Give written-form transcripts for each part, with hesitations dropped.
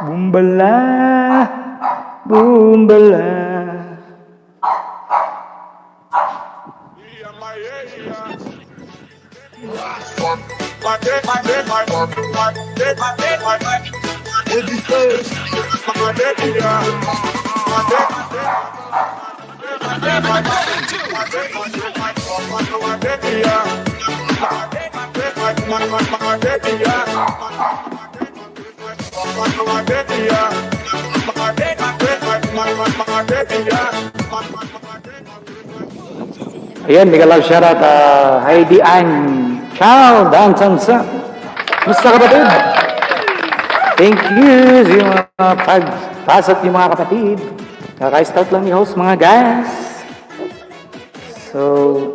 Bumbala, bumbala. Ayan, mega love shoutout Heidi Ang Chow Dan Sansa. Musta kapatid? Thank you sa yung pagpasok yung mga kapatid. Kaka-start lang ni host mga guys. So,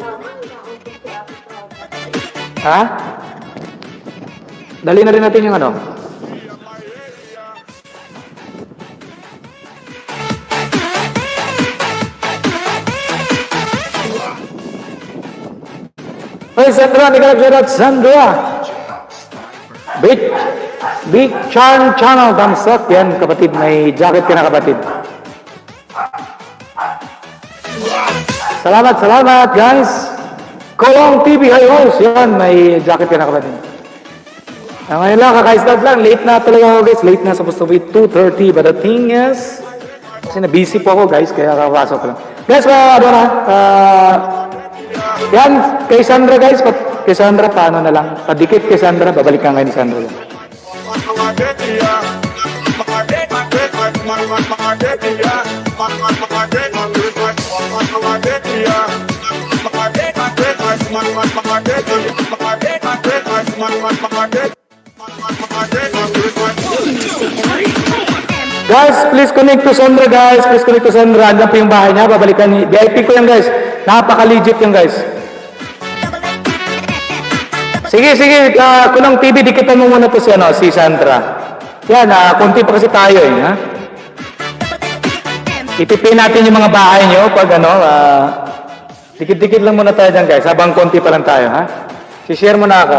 dali na rin natin yung ano. Hey Sandra, nagkakasyarat Sandra. Big Charm Channel, thumbs up. Yan kapatid, may jacket ka na kapatid. Salamat guys. Kolong TV High Host, yan, may jacket ka na kapatid. Ngayon lang, kaka-start lang. Late na talaga ako guys. Late na, supposed to be 2:30. But the thing is, kasi na-busy po ako guys, kaya kakapasok lang. Guys, yan, kay Sandra guys, kay Sandra paano na lang, padikit kay Sandra, babalikan kayo ni Sandra lang. Guys, please connect to Sandra guys, please connect to Sandra, andyan po yung bahay niya, babalikan ni, VIP ko yan guys, napaka-legit yan guys. Sige, Kulong TV, dikitan mo muna to si Sandra. Yan, konti pa kasi tayo ha. Itipin natin yung mga bahay nyo pag dikit-dikit lang muna tayo dyan guys, habang konti pa lang tayo ha. Si-share mo na ako.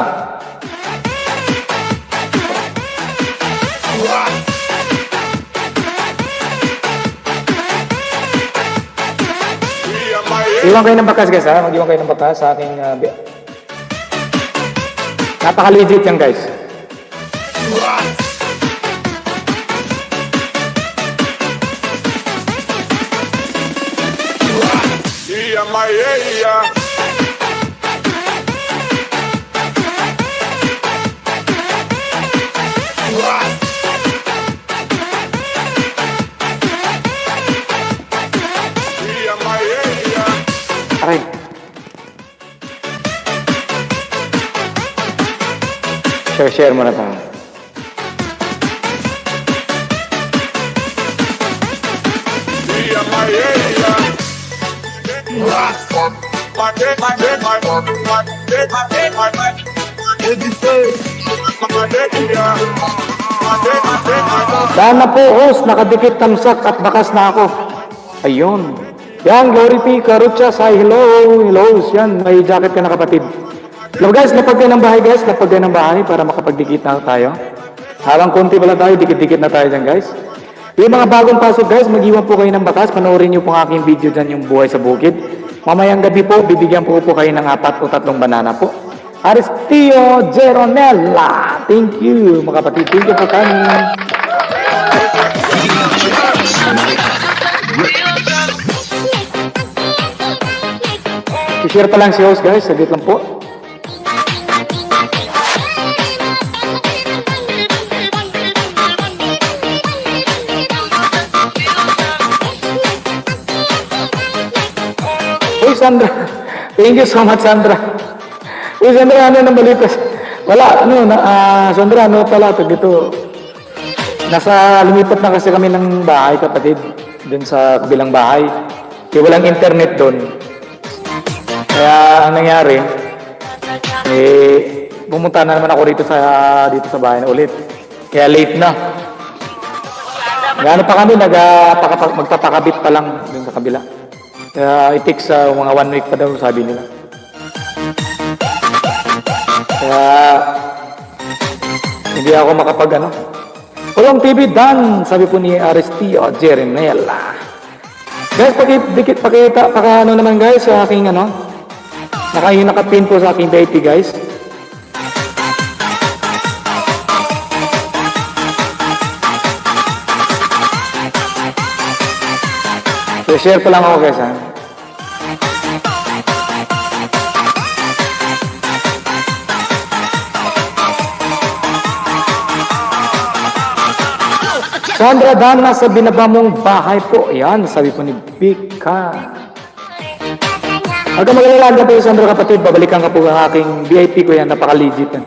Iwan kayo ng bakas guys ha, mag-iwan kayo ng bakas sa aking napaka-legit yan guys. Aray. Share mo na tayo. Dahil na po host, nakadikit tamsak at bakas na ako. Ayun. Yan, Glory P. Karucha, say hello. Yan, may jacket ka na kapatid. Hello guys, lapag kayo ng bahay guys, lapag kayo ng bahay para makapagdikit na tayo. Habang konti pala tayo, dikit-dikit na tayo dyan guys. Yung mga bagong pasok guys, mag-iwan po kayo ng bakas, panoorin nyo po ang aking video dyan, yung buhay sa bukid. Mamayang gabi po, bibigyan po kayo ng 4 o 3 banana po. Aristio Geronella, thank you mga kapatid, thank you for coming. I-share pa lang si host guys, saglit lang po. Uy Sandra, thank you so much Sandra. Uy Sandra, ano nang balita? Wala, Sandra, pala ito dito. Lumipat na kasi kami ng bahay kapatid, dun sa kabilang bahay. Kaya walang internet doon. Kaya ang nangyari, pumunta na naman ako dito sa bahay na ulit. Kaya late na. Gano pa kami, magpapakabit pa lang dun sa kabila. Kaya it takes mga 1 week pa daw, sabi nila. Kaya hindi ako makapag ano. Kulong TV Dan, sabi po ni Aristio Jeremel. Guys, pakita, ano naman guys, sa aking ano, nakapin po sa aking VIP guys. So, share ko lang ako guys ha. Sandra Dan, nasa binaba mong bahay po. Yan, sabi po ni Bika. Huwag ka mag-alala po Sandra kapatid, babalikan ka po ang aking VIP ko yan, napaka-legit yan.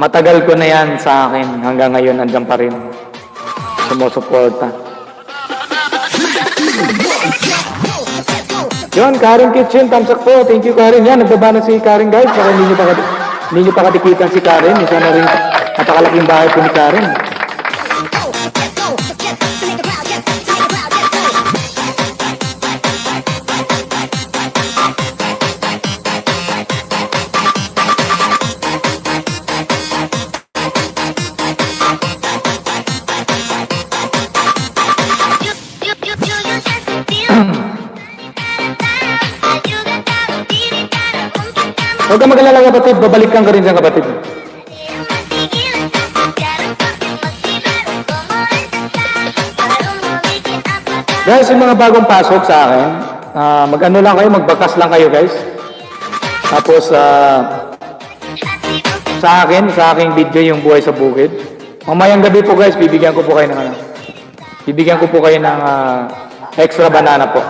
Matagal ko na yan sa akin, hanggang ngayon andyan pa rin. Sumusuporta. Yun, Karen Kitchen, thumbs up po. Thank you, Karen. Yan, nagbaba na si Karen, guys. Baka hindi nyo pa katikitan si Karen. Isa na rin napakalaking bahay po ni Karen. Huwag ka mag-alala kapatid, babalikan ka rin dyan kapatid. Guys, yung mga bagong pasok sa akin, mag-ano lang kayo, magbakas lang kayo guys. Tapos, sa aking video yung buhay sa bukid. Mamayang gabi po guys, bibigyan ko po kayo ng extra banana po.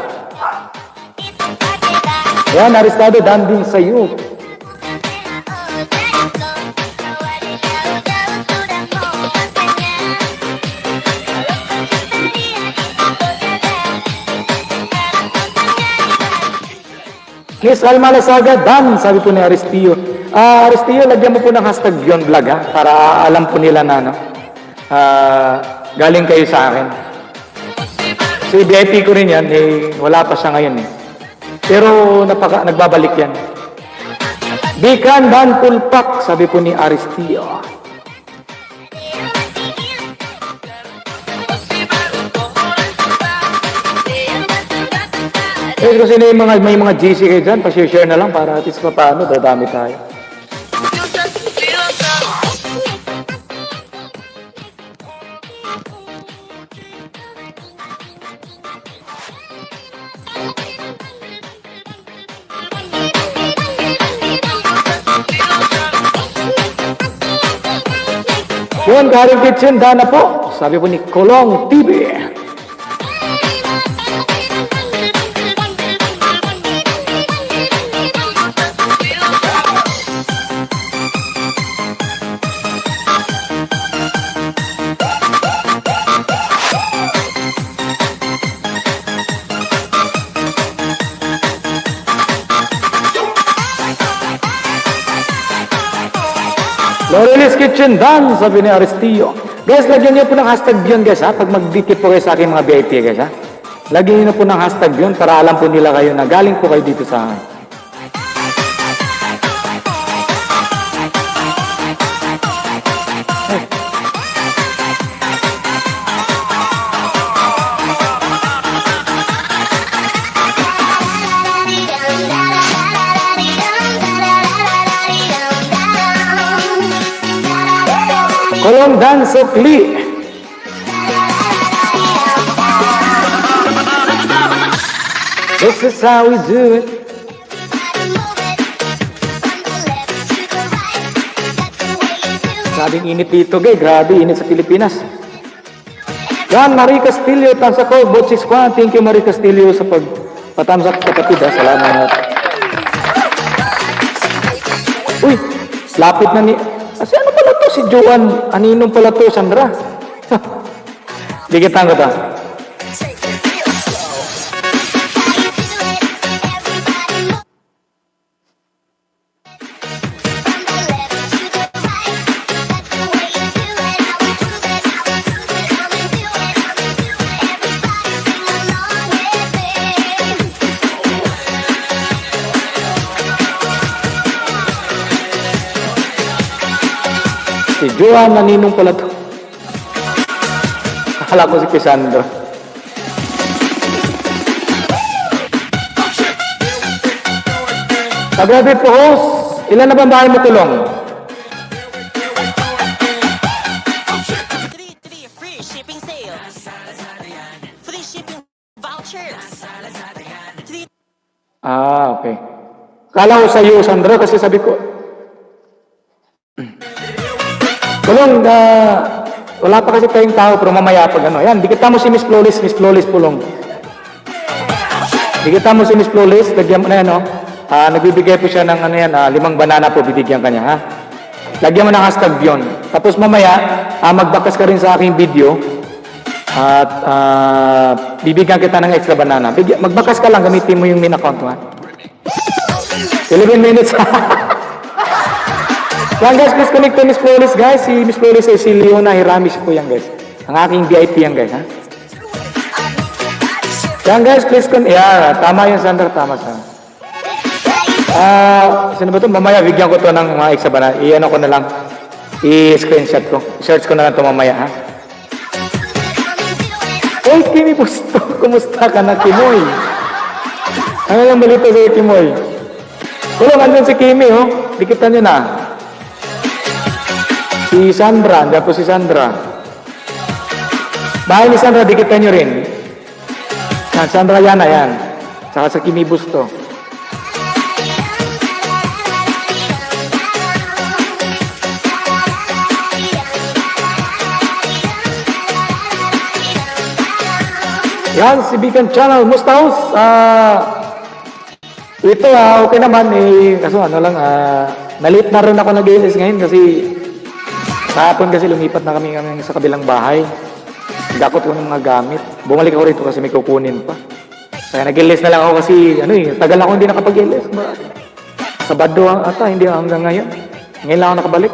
Yan, Aristado, Dan din sa iyo. Miss Alma Lasaga, Dan, sabi po ni Aristio. Aristio, lagyan mo po ng hashtag Beyond Vlog ha, para alam po nila na galing kayo sa akin. Si VIP ko rin yan, wala pa siya ngayon eh. Pero nagbabalik yan. Bikan Dan Pulpak, sabi po ni Aristio. Kasi may mga GC kayo dyan, pa-share na lang para at least paano, dadami tayo. Yun, Karen Kitchen, Dana po. Sabi po ni Kulong TV. Lorelis Kitchen Dan, sabi ni Aristio. Guys, lagyan niyo po ng hashtag yun guys ha. Pag mag-dikit po kayo sa aking mga VIP guys ha. Lagyan niyo po ng hashtag yun para alam po nila kayo na galing po kayo dito sa akin. Kulong Dan Sukli. This is how we do it. Sabing init dito, gay. Grabe, init sa Pilipinas. Yan, Marie Castillo, thumbs up ko. Bot 6-1. Thank you, Marie Castillo, sa pag-thumbs up kapatid. Salamat. Uy, lapit na ni... Kasi ano pala to si Joan? Aninong pala to, Sandra? Dikitan ko ta. Joan na ninong pala to. Akala ko si Cassandra. Grabe po, host. Ilan na ba bahay mo kulong? Free shipping sales. Free shipping vouchers. Okay. Kala ko sa iyo, Sandra, kasi sabi ko, kulong, wala pa kasi tayong tao, pero mamaya pag ano. Yan, dikita mo si Miss Flawless pulong. Dikita mo si Miss Flawless, lagyan mo na yan, no? Nagbibigay po siya ng 5 banana po, bibigyan kanya, ha? Lagyan mo ng hashtag yun. Tapos mamaya, magbakas ka rin sa aking video at bibigyan kita ng extra banana. Magbakas ka lang, gamitin mo yung main account mo, ha? 11 minutes. Yan guys, please connect to Miss Flawless, guys. Si Miss Flawless ay si Leona Hiramis po yan, guys. Ang aking VIP yan, guys, ha? Yan guys, please connect. Yeah, tama yan, Sandra, tama, Sandra. Sino ba ito? Mamaya, bigyan ko to ng mga extra banana. I-ano ko na lang. I-screenshot ko. Search ko na lang ito mamaya, ha? Hey, Kimi Busto. Kumusta ka na, Kimoy? Ano yung balita sa'yo, Kimoy? Tulong, andun si Kimi, oh. Dikitan nyo na. Si Sandra, andyan po si Sandra. Bahay ni Sandra, dikitan nyo rin. Yan, Sandra yan, ayan. Saka sa Kimi Busto. Yan, si Beacon Channel, Musta House? Ito, okay naman, kaso ano lang, nalit na rin ako nag-ilis ngayon kasi kahapon kasi lumipat na kami sa kabilang bahay. Dakot ko ng mga gamit. Bumalik ako rito kasi may kukunin pa. Kaya nag-ilis na lang ako kasi, tagal ako hindi nakapag-ilis. Sabado ata, hindi hanggang ngayon. Ngayon lang ako nakabalik.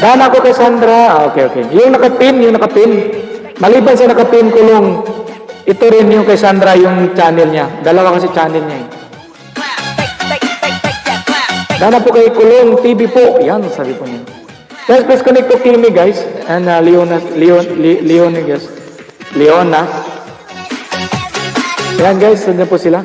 Daan ako kay Sandra. Okay. Yung nakapin. Maliban sa nakapin kulong, ito rin yung kay Sandra, yung channel niya. Dalawa kasi channel niya, eh. Dana po kay Kulong TV po. Yan, sabi po niya. Guys, please connect to Kimi, guys. And Leona. Yan, guys. Saan po sila?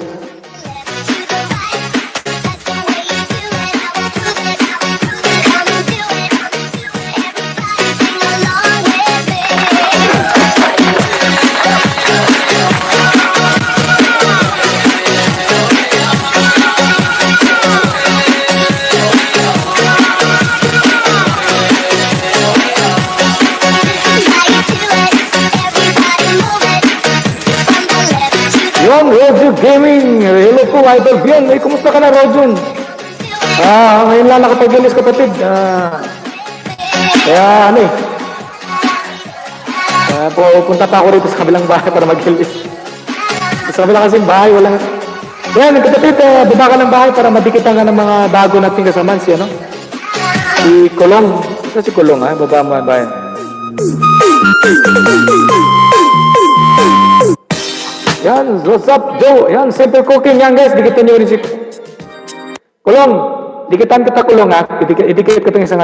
Rojun Gaming. Hello po, Idol Bion. Kumusta ka na, Rojun? Ngayon lang nakapag-ilis, kapatid. Kaya, punta pa ako rito sa kabilang bahay para mag-ilis. Sa kabilang kasing bahay, walang... Yan, kapatid, baba ka ng bahay para madikitan ka ng mga bago nating kasaman. Si Kulong. Ito si Kulong, ha? Baba mo ang bahay. Yan, what's up, Joe? Yan, simple cooking yan, guys. Dikitan nyo rin si Kulong. Dikitan kita, Kulong, ha? Idikit ko itong isang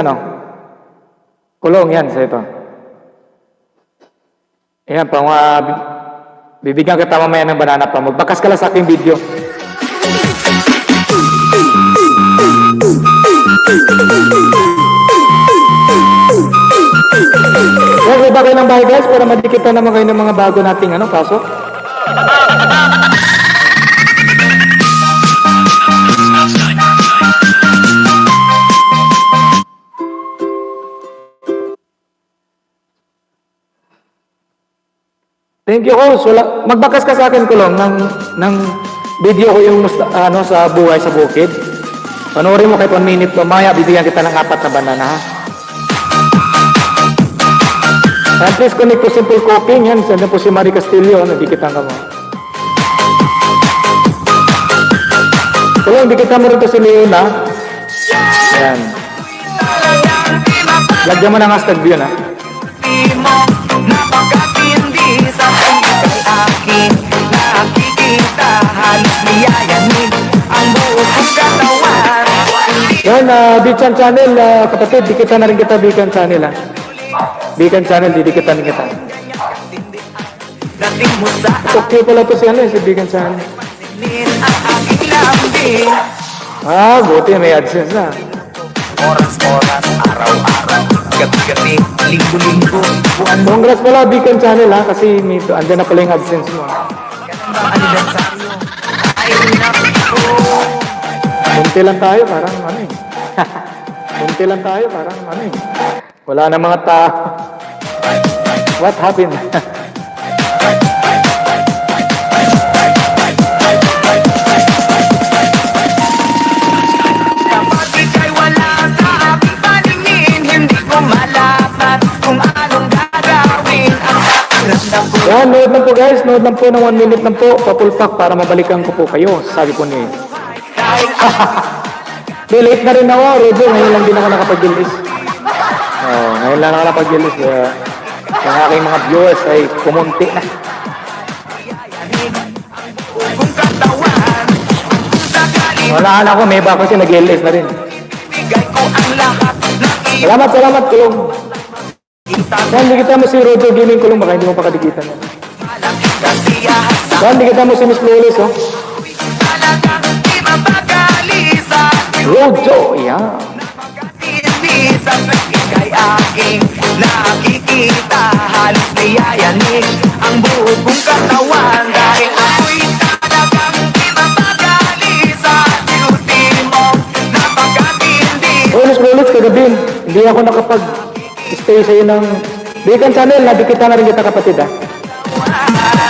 Kulong, yan, sa ito. Yan, bibigyan kita mamaya ng banana pa. Magbakas ka lang sa aking video. Yan, baba kayo ng bahay, guys, para madikitan naman kayo ng mga bago nating pasok. Thank you, host. Magbakas ka sa akin, Kulong, ng video ko yung sa buhay sa bukid. Panoorin mo kahit 1 minute. Mamaya, bibigyan kita ng 4 na banana, ha? And please connect to Simple Cooking. Yan, saan po si Marie Castillo. Nadikitan ka mo. Kulong, dikitan mo rin to si Leona. Ayan. Lagyan mo ng hashtag yun, ha? Yan, Yan, Beacon Channel, kapatid, dikitan na rin kita, Beacon Channel, ha. Beacon Channel, didikitan rin kita. Dating mo sa Okay pala to si Beacon Channel. ang aking lambing. Buti, may AdSense na. Oras-oras, araw-araw, gabi-gabi, linggo-linggo, buwan mo. Congrats pala, Beacon Channel, ha, kasi andyan na pala yung AdSense mo, ha. Ang anibersaryo ay naku. Munti lang tayo, parang ano eh. Munti lang tayo, parang ano eh. Wala na mga tao. What happened? Kapag ika'y wala sa aking paningin, hindi ko malaman kung anong gagawin ang pakiramdam ko. Yan, nood lang po guys. Nood lang po ng 1 minute lang po. Papulpak para mabalikan ko po kayo. Sabi po ni... Dahil Di, late na rin ako, Rojo. Ngayon lang din ako nakapag-gilis. Ngayon lang ako nakapag-gilis. Kaya yung aking mga viewers ay kumunti na. kung katawan, sakaling Wala na ako, may iba kasi nag-gilis na rin. bigay ko ang lahat ng Salamat, Kulong. iyong Yan, dikita mo si Rojo Gaming Kulong. Baka hindi mo pa kadikitan yan. malaki kasiyahan sa Yan, dikita mo si Miss Flores, oh. talagang di mapagali sa Rojo, yan. hindi sa ika'y aking nakikita. Halos niyayanig ang buo kong katawan dahil ako'y talagang di mapagali sa beauty mo. Napakatindi. Oh, Miss Flores, kagabi, hindi ako nakapag-stay sa'yo ng Beacon Channel. Nadikita na rin kita, kapatid, ha.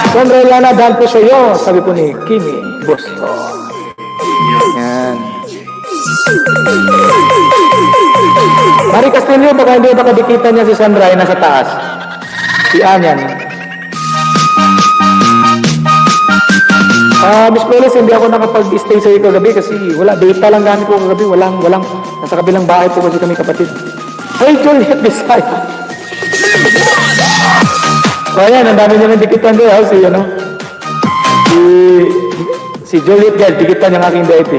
Sonrela na dahil po sa'yo, sabi po ni Kimi Boston. Yan. Mari Castillo, baka hindi ba kadikitan niya si Sandra ay nasa taas? Si Anyan. Miss Flores, hindi ako nakapag-stay sa'yo kagabi kasi wala, data lang gamit ko kagabi. Walang, nasa kabilang bahay po kasi kami, kapatid. Hey, Juliet Bisaya. So ayan, ang dami niya ng dikitan doon, si ano? Si Juliet, guys, dikitan yung aking DIP.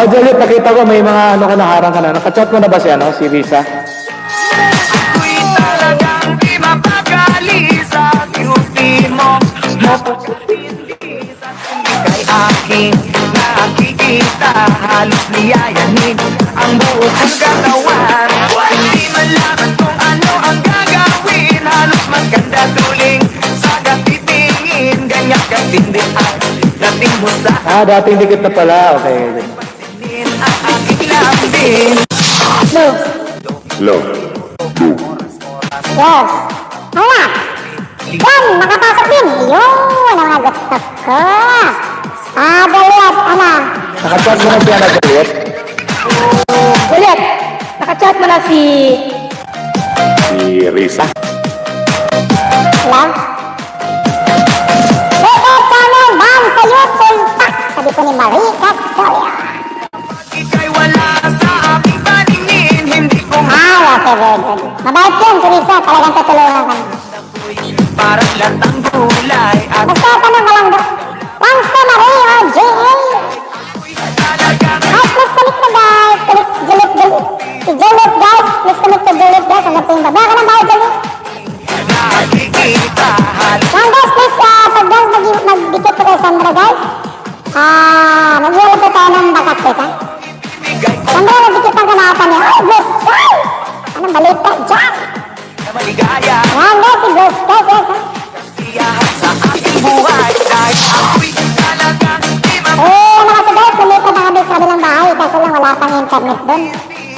Juliet, nakita ko may mga ano ka naharang ka na. Nakachat mo na ba si ano, si Risa? Ako'y talagang di mapagali sa beauty mo. Napakatindi sa ika'y aking nakikita. Halos niyayanig ang buo kong katawan. Hindi malaman kung ano ang gagawin. Halos maganda tuling sa gatitingin. Ganyan katindi ang dating mo sa Dating dikit na pala. Okay. akin ang aking lambing. Low. Yes. Wala. Yan, makapasok din. Yun, ang mga gusto ko. Juliet, Nakachat mo na siya na, Juliet? Juliet, nakachat mo na si... Si Risa. Lang? Channel, man, sa YouTube. Sabi ko ni Marie Castillo. Ika'y wala sa aking paningin. Hindi ko Okay, very good. Mabait yun, si Risa. Talagang tutulungan ka. parang latang gulay at Basta tanong ka lang doon. Thanks to Marie o J.A. talagang Guys, please connect na guys. Connect si Juliet, guys. Please connect to Juliet, guys. Ang gating ba? Baka na ba, Juliet? nakikita. Halos Yan guys, please, pag guys nagdikit ko kay Sandra guys, mag-iwala po tayo ng bakat guys, ha? bigay ko Sandra, nagdikitan ka na ata niya. Ay, Gus, guys! Anong balita dyan? na maligaya. Yan guys, si Gus, guys, ha? Siyahan sa aking buhay dahil ako'y talagang di Ano kasi guys, lumipat na kami sa kabilang bahay, kaso lang wala pang internet doon.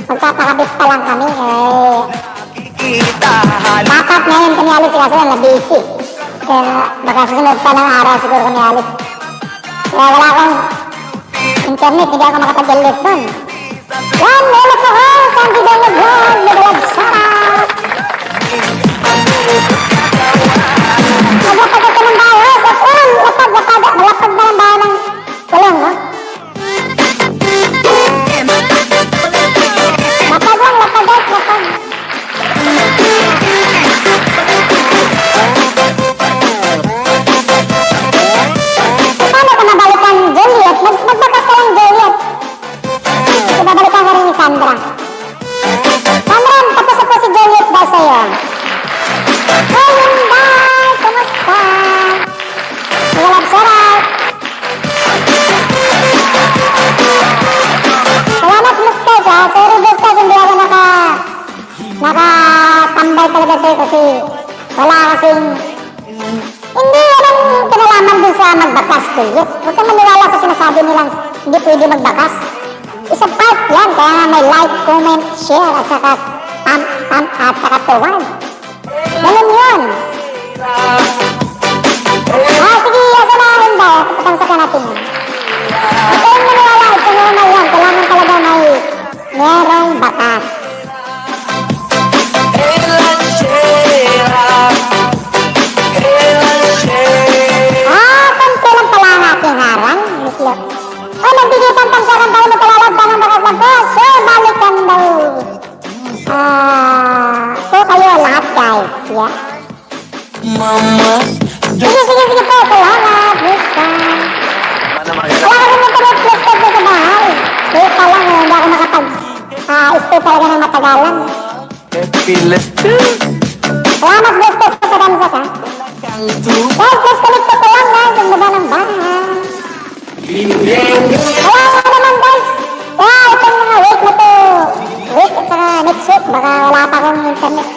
Magkakabit pa lang kami, makikita. Halos backup ngayon kami alis, kaso lang na-busy. Kaya baka susunod pa ng araw siguro kami alis. Kaya wala akong internet, hindi ako makapag-live doon. Yan, ulit ko ha! Saan di ba nag-vlog? Nag-vlog siya! Naglatag ito ng bahay, ha? Sapun! Lapag na ng bahay ng kulong, ha? Lapag lang, lapag guys, lapag. Paano ka nabalikan, Juliet? Magbakas ka lang, Juliet. Diba magbakas, Juliet. Huwag kang maniwala sa sinasabi nilang hindi pwede magbakas. Isa part yan, kaya nga may like, comment, share, at saka at saka tuwan. Ganun yun. Sige, asa na rin ba? Patamsakan natin yan. Huwag kayong maniwala, ito normal yan. Kailangan talaga may merong bakas. Konti lang pala ang aking harang, Miss Lo. Nagdigitan tamsakan tayo na palalagdan ng bakas lang po. So, balikan daw. Po kayo lahat, guys. Yeah. Sige po. Salamat, Miss Tan. Wala ka rin internet plus sa bahay. Kaya pa lang, hindi ako nakapag-stay talaga ng matagalan. Salamat, Gusto, sa patamsak, ha? Guys, plus connected ko lang, guys. Ang baba ng bahay. Kaya nga naman, guys. Kaya itong mga week na to, week at saka next week, baka wala pa akong internet.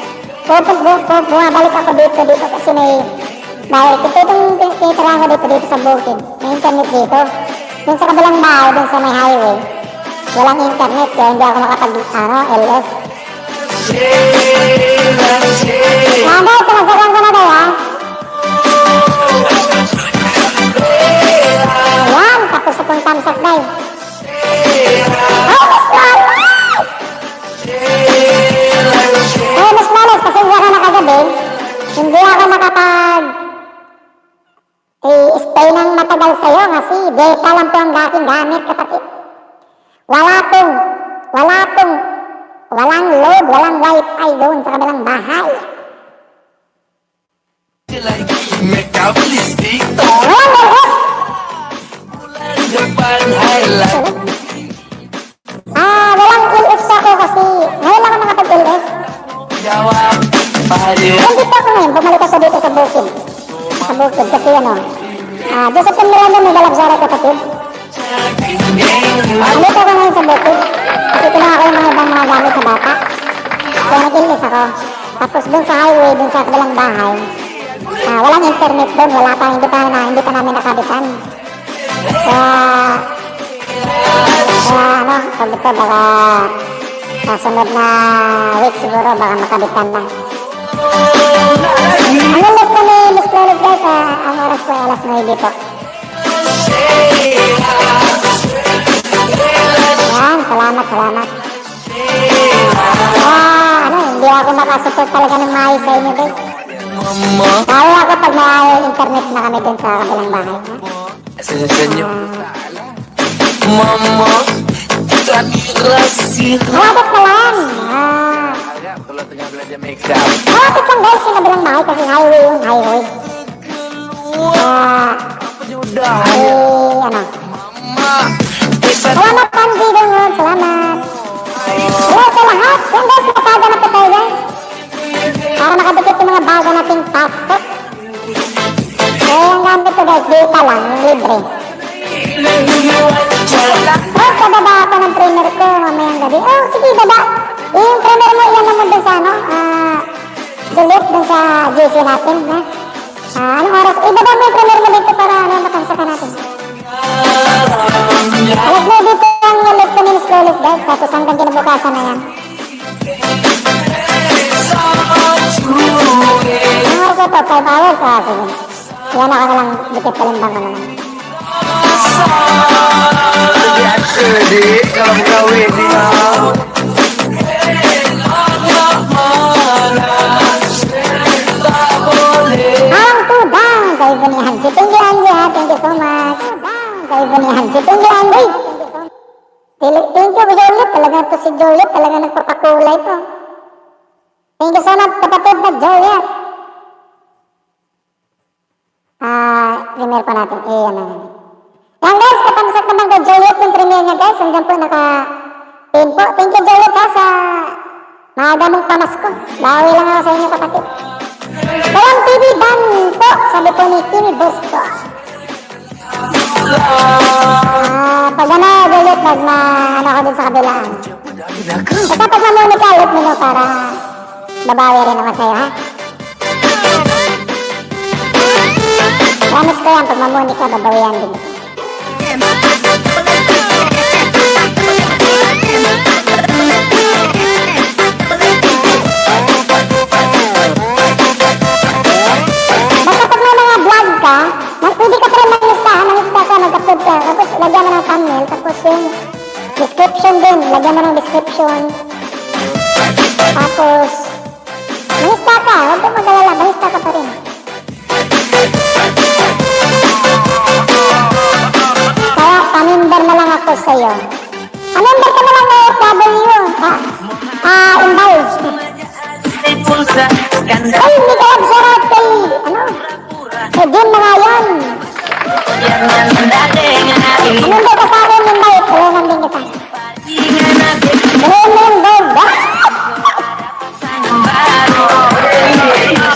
Bumabalik ako dito kasi dahil itong tinitirahan ko dito sa bukid. May internet dito. Dun sa kabilang bahay, dun sa may highway, walang internet kaya hindi ako LS. Guys, tumasakan ko na tayo, ha? Ayan, tapos sa pong tamsak, guys. Miss Manos, pasensya ka na kagabi. Hindi ako stay ng matagal sa'yo kasi data lang po ang aking gamit, kapatid. Walang load, walang wifi doon sa kabilang bahay. Walang LS. Walang LS ako kasi ngayon lang ako nakapag-LS. Nandito ako ngayon, bumalik ako dito sa bukid. Kasi doon sa Timberland may Galapsara, kapatid. Nandito ako ngayon sa bukid. Kasi kinuha ko yung mga ibang mga gamit sa bata. Kaya nag-LS ako. Tapos doon sa highway, doon sa kabilang bahay, walang internet doon, hindi pa namin nakabitan. Pag ito baka sunod na week siguro baka makabitan lang. Ang ulit ko ni Miss Flores, guys, ang oras ko ay alas 9 po. Yan, salamat. Hindi ako makasupport talaga ng maayos sa inyo, guys. Lalo ako pag may internet na kami dun sa kabilang bahay. Malapit na lang. Malapit lang, guys, yung kabilang bahay kasi highway yung highway. Salamat, Panji, ganyan. Salamat. Hello sa lahat. Yan, guys, nakapaga na po tayo, guys. Para makadikit yung mga bago nating pasok. Yung gamit ko, guys, data lang, yung libre. Kababa ako ng trainer ko mamayang gabi. Sige, baba. Yung trainer mo, iyan naman dun sa Juliet, dun sa GC natin, ha? Anong oras? Ibaba mo yung trainer mo dito para matamsakan natin. Alas na dito ang yalit ko ni Miss Flores, guys. Tapos hanggang kinabukasan na yan. Ang oras ito, 5 hours, sige. Yan ako na lang, dikit palimbang ko naman. Ang tudang sa Ibo ni Hansi. Thank you, Hansi, ha? Thank you so much. Sa Ibo ni Hansi. Thank you, Hansi. Thank you, Juliet. Talaga to si Juliet. Talaga nagpapakulay to. Thank you so much, kapatid na Juliet. Premier pa natin. Yan na. Yan, guys, katamsak naman kay Juliet yung premier niya, guys. Hanggang po naka-pin po. Thank you, Juliet, ha, sa maaga mong pamasko. Bawi lang ako sa inyo, kapatid. Salam TV Dan po, sabi po ni Timmy Busto. Pag Juliet, ako din sa kabilaan. Basta pag mamunika, let me know para babawi rin naman sa'yo, ha? Promise ko yan, pag mamuni ka, babawian din. Basta pag may mga vlog ka, pwede ka pa rin mag-listahan, mag-upload ka, tapos lagyan mo ng thumbnail, tapos yung description din, lagyan mo ng description. Tapos, malista ka, huwag kang mag-alala, malista ka pa rin. Kaya, pamimber na lang ako sa'yo. Pamimber ka na lang ng FW, indulge. Ay, hindi ka lang shoutout kay, kay Jim na nga yan. Pamimber ka sa akin, invite, tulungan din kita. Tulungan mo yung gold, ha?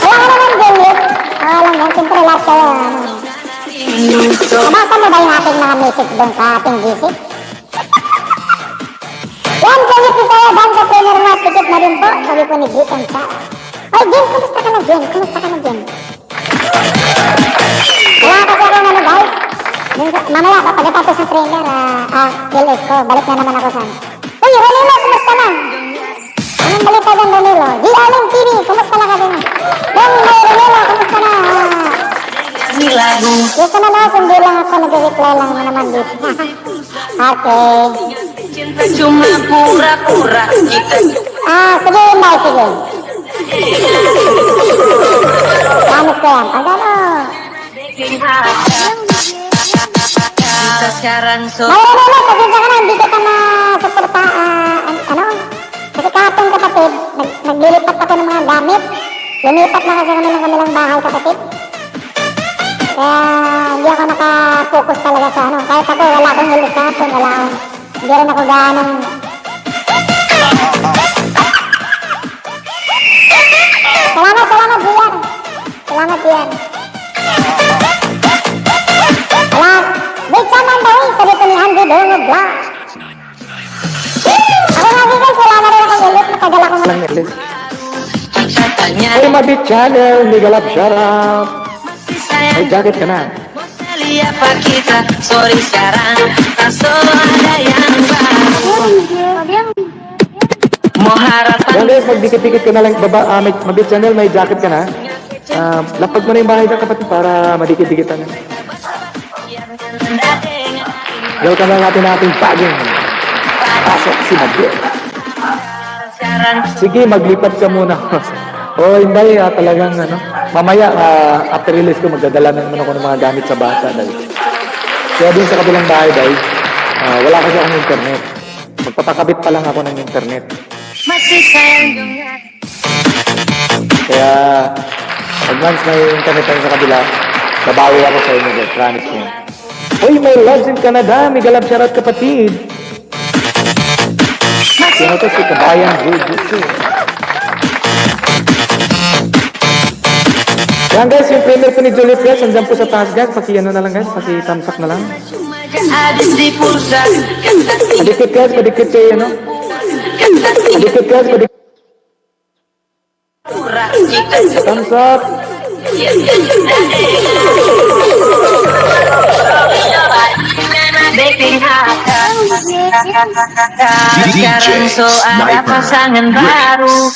Wala ka naman, Juliet. Lang yan, siyempre lahat kayo, Nabasa mo ba yung ating mga message doon sa ating GC? Yan, Juliet, Isaya, Dan sa trainer mo at tikit na rin po. Sabi po ni Gitan sa... Ay, Jen, kumusta ka na, Jen? Kumusta ka na, Jen? Wala kasi ako ano, guys. Mamaya, pagkatapos ng trainer, LS ko, balik na naman ako sa... Uy, Ronilo, kumusta na? Anong balita doon, Ronilo? G. Allen TV, kumusta na ka din? Don, Ronilo, kumusta na? Yes naman, hindi lang ako nag-reply lang naman dito. Okay. Cuma pura-pura kita. Sige, Inday, sige. Promise ko yan. Pag ano? Kita sekarang so. Ronilo, pasensya ka na, hindi kita na-suporta, kasi kahapon kapatid, naglilipat ako ng mga gamit. Lumipat na kasi kami ng kanilang bahay kapatid. Kaya hindi ako naka-focus talaga sa kahit ako wala akong ilis kahapon, hindi rin ako ganong... Salamat, Gian. Salamat, Gian. Wait, naman daw sabi ko ni Andy Dongo Vlog. Ako nga guys, wala na rin akong ilis, matagal ako Lang ilis. Hey, Mabit Channel, Migalap, shout out. May jacket ka na. Apa kita, sorry sekarang tak ada yang baru. Mau harapan. Yan guys, magdikit-dikit ka na lang. Mabit Channel, may jacket ka na. Lapag mo na yung bahay ka kapatid para madikit-dikitan na. Welcome lang natin ating bagong pasok si Mabit. Sige, maglipat ka muna. Hindi, talagang mamaya, after release ko, magdadala naman ako ng mga gamit sa bata. Kaya din sa kabilang bahay, dahil wala kasi akong internet. Magpapakabit pa lang ako ng internet. Kaya, pag once may internet tayo sa kabila, babawi ako sa inyo, guys. Promise mo. Uy, may loves in Canada. May galab shoutout kapatid. Sino to si Kabayan Jiu-Jitsu? Yan guys, yung premier ko ni Juliet guys, andyan po sa taas guys, na lang guys, thumbs up na lang. Padikit guys, padikit kayo, Padikit guys, padikit. Thumbs up. Sekarang so ada pasangan baru.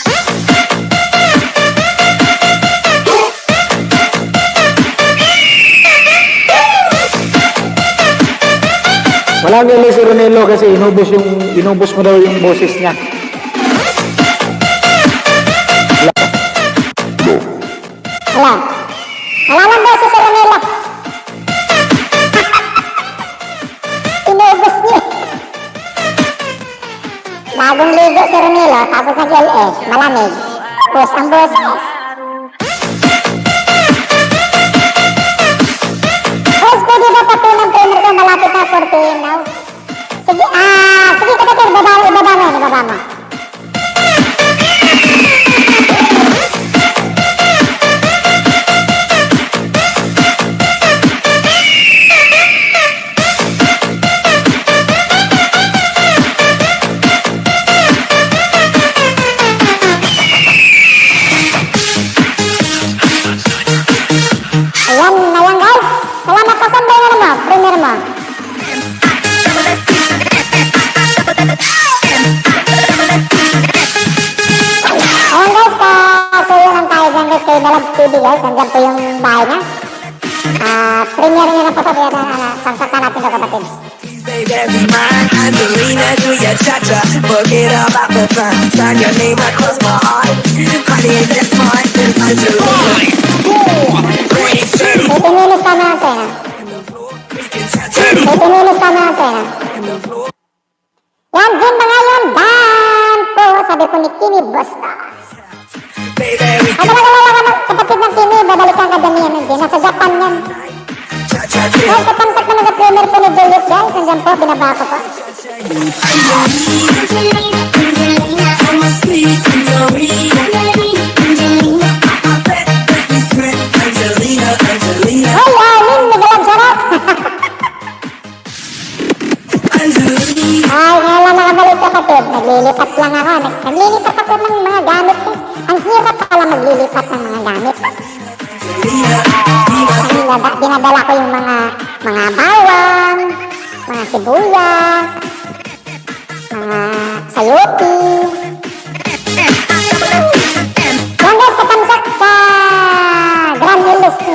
Wala nga si Ronelo kasi inubos mo daw yung boses niya. Wala lang boses si Ronelo. Inubos niya. Bagong ligo si Ronelo, tapos nag-LS, malamig. Tapos ang boses. Pwede ba pati ng trainer ko malapit na 14 now? Sige kapatid, ibaba mo. streamer mo. Ayan guys, kasuyo lang tayo dyan guys kay Dalabs TV guys. Nandyan po yung bahay niya. Streamer niya na po ito. Kaya samsakan natin ito kapatid. Baby, be mine, Angelina, do your cha-cha. Forget about the fun. Sign your name across my heart. Honey, ain't that smart? Angelina. Ipinilis ka natin ha. Ipinilis ka natin ha. Yan din mga yun. Dan po. Sabi ko ni Kimi Bosta. Baby, we Ay, dalawa ka ng kapatid ng Kimi. Babalikan ka dyan yan. Nasa Japan yan. cha-cha. Ay, katamsak naman sa premier po ni Juliet guys. Nandyan po, binaba ko po. Angelina, Ay, Armin, Miguel Sarap. Angelina. Ay, ngayon lang nakabalik kapatid. Naglilipat lang ako. Naglilipat ako ng mga gamit ko. Ang hirap pala maglilipat ng mga gamit. Dinadala ko yung mga bawang, mga sibuyas, mga sayote. Yan guys, katamsak sa Grand Hills ni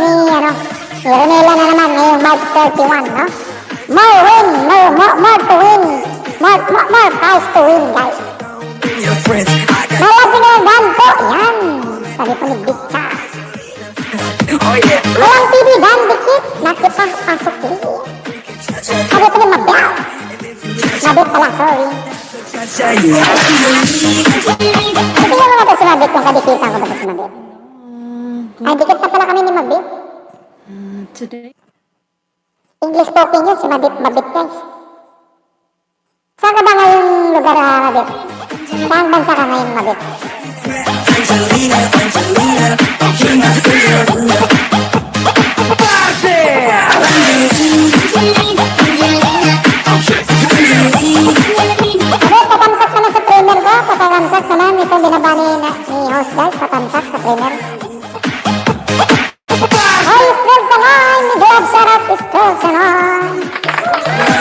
Ronela na naman ngayong March 31, no? More win, more to win, more prize to win, guys. Your friends, I got. Malapit na yung gan po, yan. Sabi ko ni Big Cha. Oh yeah. Walang TV, dan, dikit. Nakita, pasok TV. Sabi ko ni Mabel. Mabel pala, sorry. Cha-cha, yeah. Tingnan mo na ito si Mabel kung kadikitan ko ba ito si Mabel. Ay, dikit na pala kami ni Mabel. English talking yun, si Mabel guys. Saan ka ba ngayong lugar, Mabel? Saan bansa ka ngayon, Mabel? Angelina, Angelina. Mabel, patamsak naman sa trainer ko. Patamsak naman. Ito binaba ni host guys. Patamsak sa trainer. Ay, stress na lang. Miguel Sarap, stress na lang.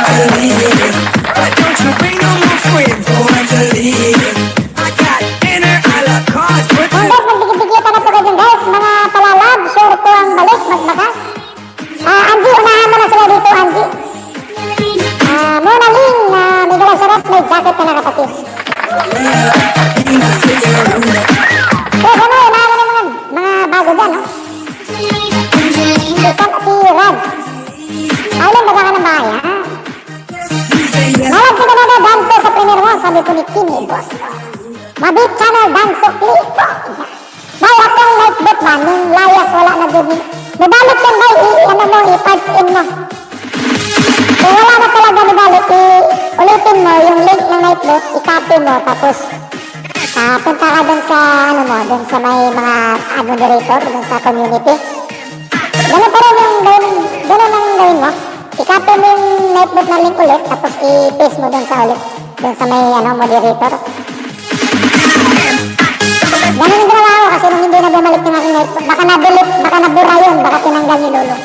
Angelina, why don't you bring no more friends? Oh, Angelina, I got dinner, I love cards, but Kung guys, magdikit-dikitan na po kayo dyan guys. Mga palalab, sure ko ang balik, magbakas. Angie, unahan mo na sila dito, Angie. Mona Ling, Miguel Sarap, may jacket ka na kapatid. Guys, unahan mo na mga bago dyan, no? Si Rad. Ayun, baga ka ng bahay, ha? Malad si Kanada, danto sa premier mo, sabi ko ni Kimi, boss. Mabit channel, danso, clip po. Bay, akong notebook ba, nung layas, wala na dyan. Nabalik yan, bay, i-parts in mo. Kung wala na talaga nabalik, ulitin mo yung link ng notebook, i-copy mo, tapos punta ka dun sa, dun sa may mga moderator, dun sa community. Ganun pa rin yung ganun ang gawin mo. I-copy mo yung notebook na link ulit, tapos i-paste mo dun sa ulit, dun sa may moderator. Ganun yung ginawa ko kasi nung hindi na bumalik yung aking notebook. Baka na-delete, baka nabura yun, baka tinanggal ni Lolo.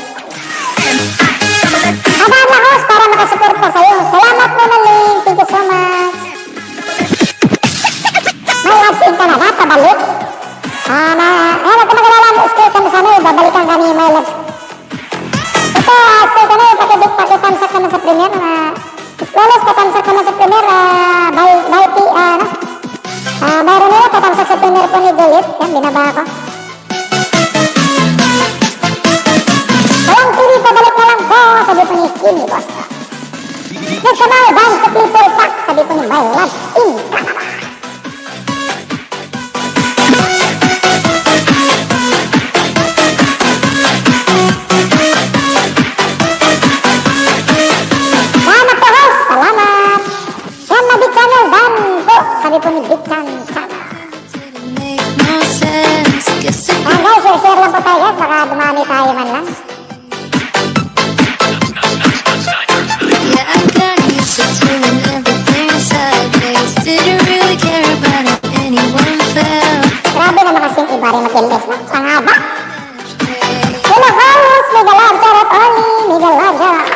Habaan na host para makasuporta sa'yo. Salamat mo na link, thank you so much. May ads in ka na, pabalik. Huwag ka mag-alala mo, stay ka na sana, babalikan ka ni my loves. Ito, stay ka na, pakitamsak naman sa premier. Lolos, patamsak naman sa premier, mayroon nila, patamsak sa premier po ni Juliet. Yan, binaba ako. Walang TV, pabalik na lang po, sabi po ni Kimi, boss. Next sa mga bang sa People Pack, sabi po ni my loves in Canada. Salamat po, host. Salamat. Yan na Big Channel, Dan po. Sabi po ni Big Channel. Ayan guys, share lang po tayo guys. Baka dumami tayo man lang. Grabe naman kasing iba rin mag-LS na. Pangaba. Hello host, Miguel Lab, Charot Oli, Miguel Lab, Charot.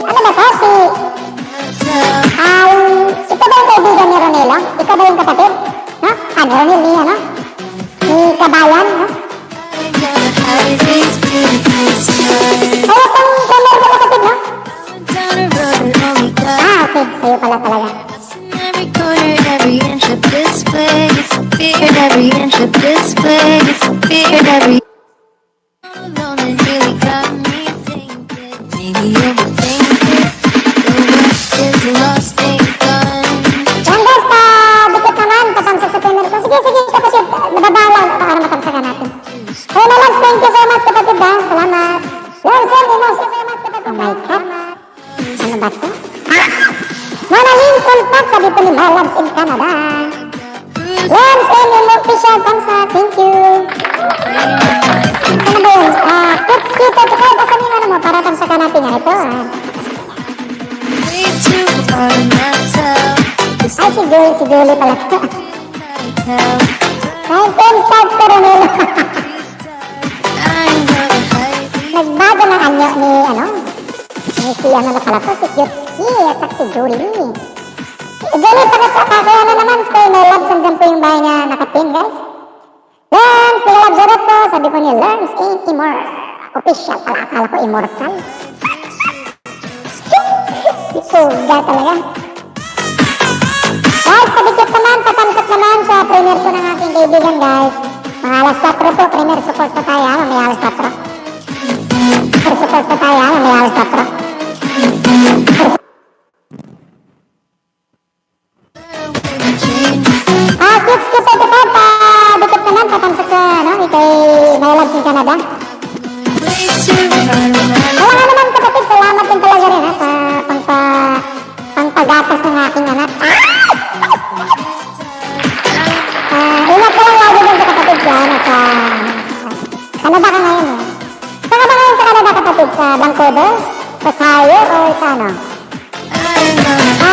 ano ba to? Ito ba yung kaibigan ni Ronelo? Ito ba yung kapatid? No? Ano, Ronel ni, ano? Ni Kabayan, no? Ayaw kong trainer ko kapatid, no? Okay. Sa'yo pala talaga. Every corner, every inch of this place, feared every inch of this place, feared every. Alone, it really got me thinking. Maybe overthinking. The worst is lost and done. Yan guys, dikit naman, patamsak sa trainer ko. Sige, kapatid, nababalang para matamsakan natin. Hey, Nalans, thank you so much, kapatid, ha? Salamat. Yan, thank you so much, kapatid. Oh my God. Ano ba ito? Mona Lincoln Park, sabi po ni Malabs in Canada. Lance and yung official tamsa, thank you. Ano ba yun? Cute, kahit asan yung ano mo, para tamsakan natin yan. Ito, Way too hard on myself. This Ay, si Julie pala. hell. 19 stars ko rin yun. I'm gonna hide it. Nagbago ng anyo ni, ano? Ni si, ano na pala to, si Cutesky at saka si Julie. Julie, kaya na naman, Sky Melabs, andyan po yung bahay niya nakapin, guys. Then, Sky Melabs po, sabi po ni Learns ain't official pala, akala ko immortal. Isuga talaga. Guys, padikit naman, patamsak naman sa premier ko ng aking kaibigan, guys. Mga alas 4 po, premier support po tayo, ano, may alas 4. Support po tayo, ano, may alas 4. Kids ko po ito, dikit naman, patamsak sa, ano, ikay Melabs in Canada. Way too hard on myself. Wala nga naman kapatid, salamat din talaga rin ha, sa pangpagatas ng aking anak. Ingat ko lang lagi din sa kapatid siya, sa Canada ka ngayon eh. Saan ka ba ngayon sa Canada kapatid? Sa Vancouver? Sa Ontario? O sa ano?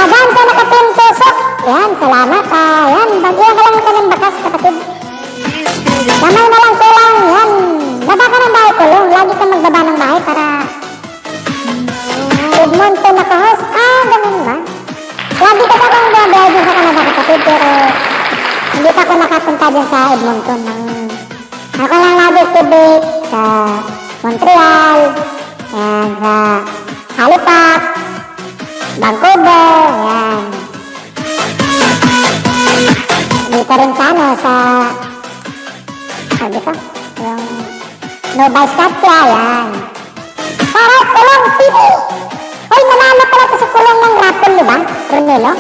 Dan sa nakapin tusok. Yan, salamat. Yan, bagyan ka lang ito ng bakas kapatid. Gamay na lang kulang. Yan, baba ka ng bahay kulong. Lagi kang magbaba ng bahay para Edmonton naka-host. Ganun ba? Lagi kasi akong bumabiyahe dun sa Canada kapatid, pero hindi pa ako nakapunta dun sa Edmonton. Ako lang lagi Quebec, sa Montreal, yan, sa Halifax, Vancouver, yan. Dito rin sa ano, sa dito, yung Nova Scotia, yan. Para kulong TV! Hoy, nanalo pala ito sa kulong ng rapol, di ba? Ronelo?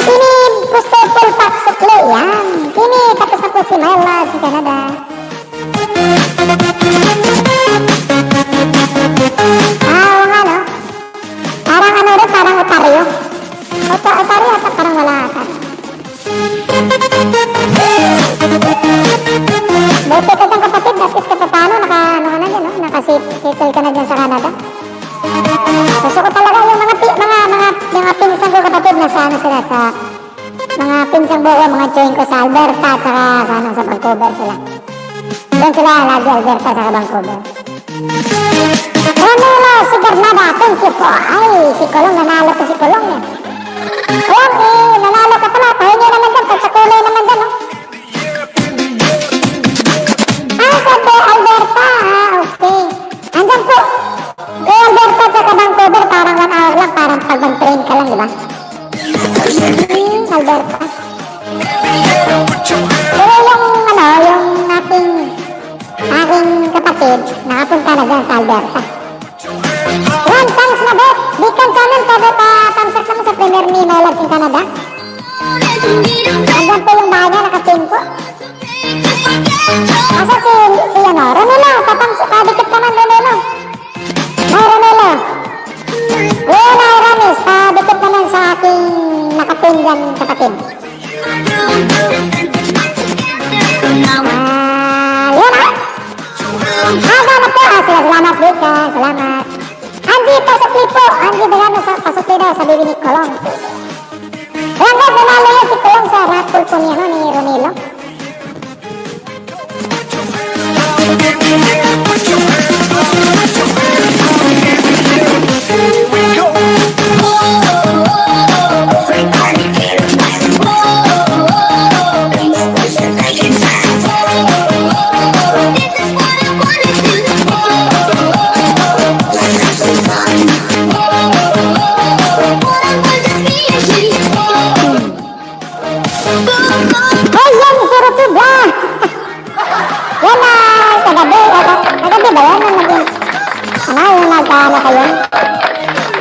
Ini gusto full pack sukli, yan. Ini tapos na po si Myla, si Canada. Oo nga, no? Parang ano rin, parang Ontario. Ontario ata, parang wala ata. Buti ka dyan kapatid, datis ka pa paano, ano ka na dyan, no? Nakasettle ka na dyan sa Canada. Gusto ko talaga yung mga pinsan ko kapatid na sa ano sila, sa mga pinsan ko, mga join ko sa Alberta at saka sa, ano, sa Vancouver sila. Doon sila lagi, Alberta at saka Vancouver. Ronelo, si Garnada, thank you po. Ay, si Colong, nanalo ko si Colong eh. Ayan, nanalo ka pala, pahingi naman dyan, pagsakulay naman dyan, no? Sabi Alberta, okay. Andyan po. Alberta at saka Vancouver, parang 1 hour lang, parang pag mag-train ka lang, di ba? Alberta. Pero yung aking kapatid, nakapunta na dyan sa Alberta. Yan, thanks na bet. Beacon Channel, tamsak naman sa premier ni Melabs in Canada. Andyan po yung bahay niya, nakasin po. Asa si ano, Ronelo, padikit naman Ronelo. Ay, Ronelo. Yun ay Ramis, padikit naman sa aking nakapin dyan kapatid. Yun ah. Salamat po. Salamat Vika, salamat. Andy, pasukli po. Andy, bagano sa pasukli daw sa bibi ni Colong. Ayan guys, nanalo yan si Colong sa raffle po niya, no, ni Ronelo.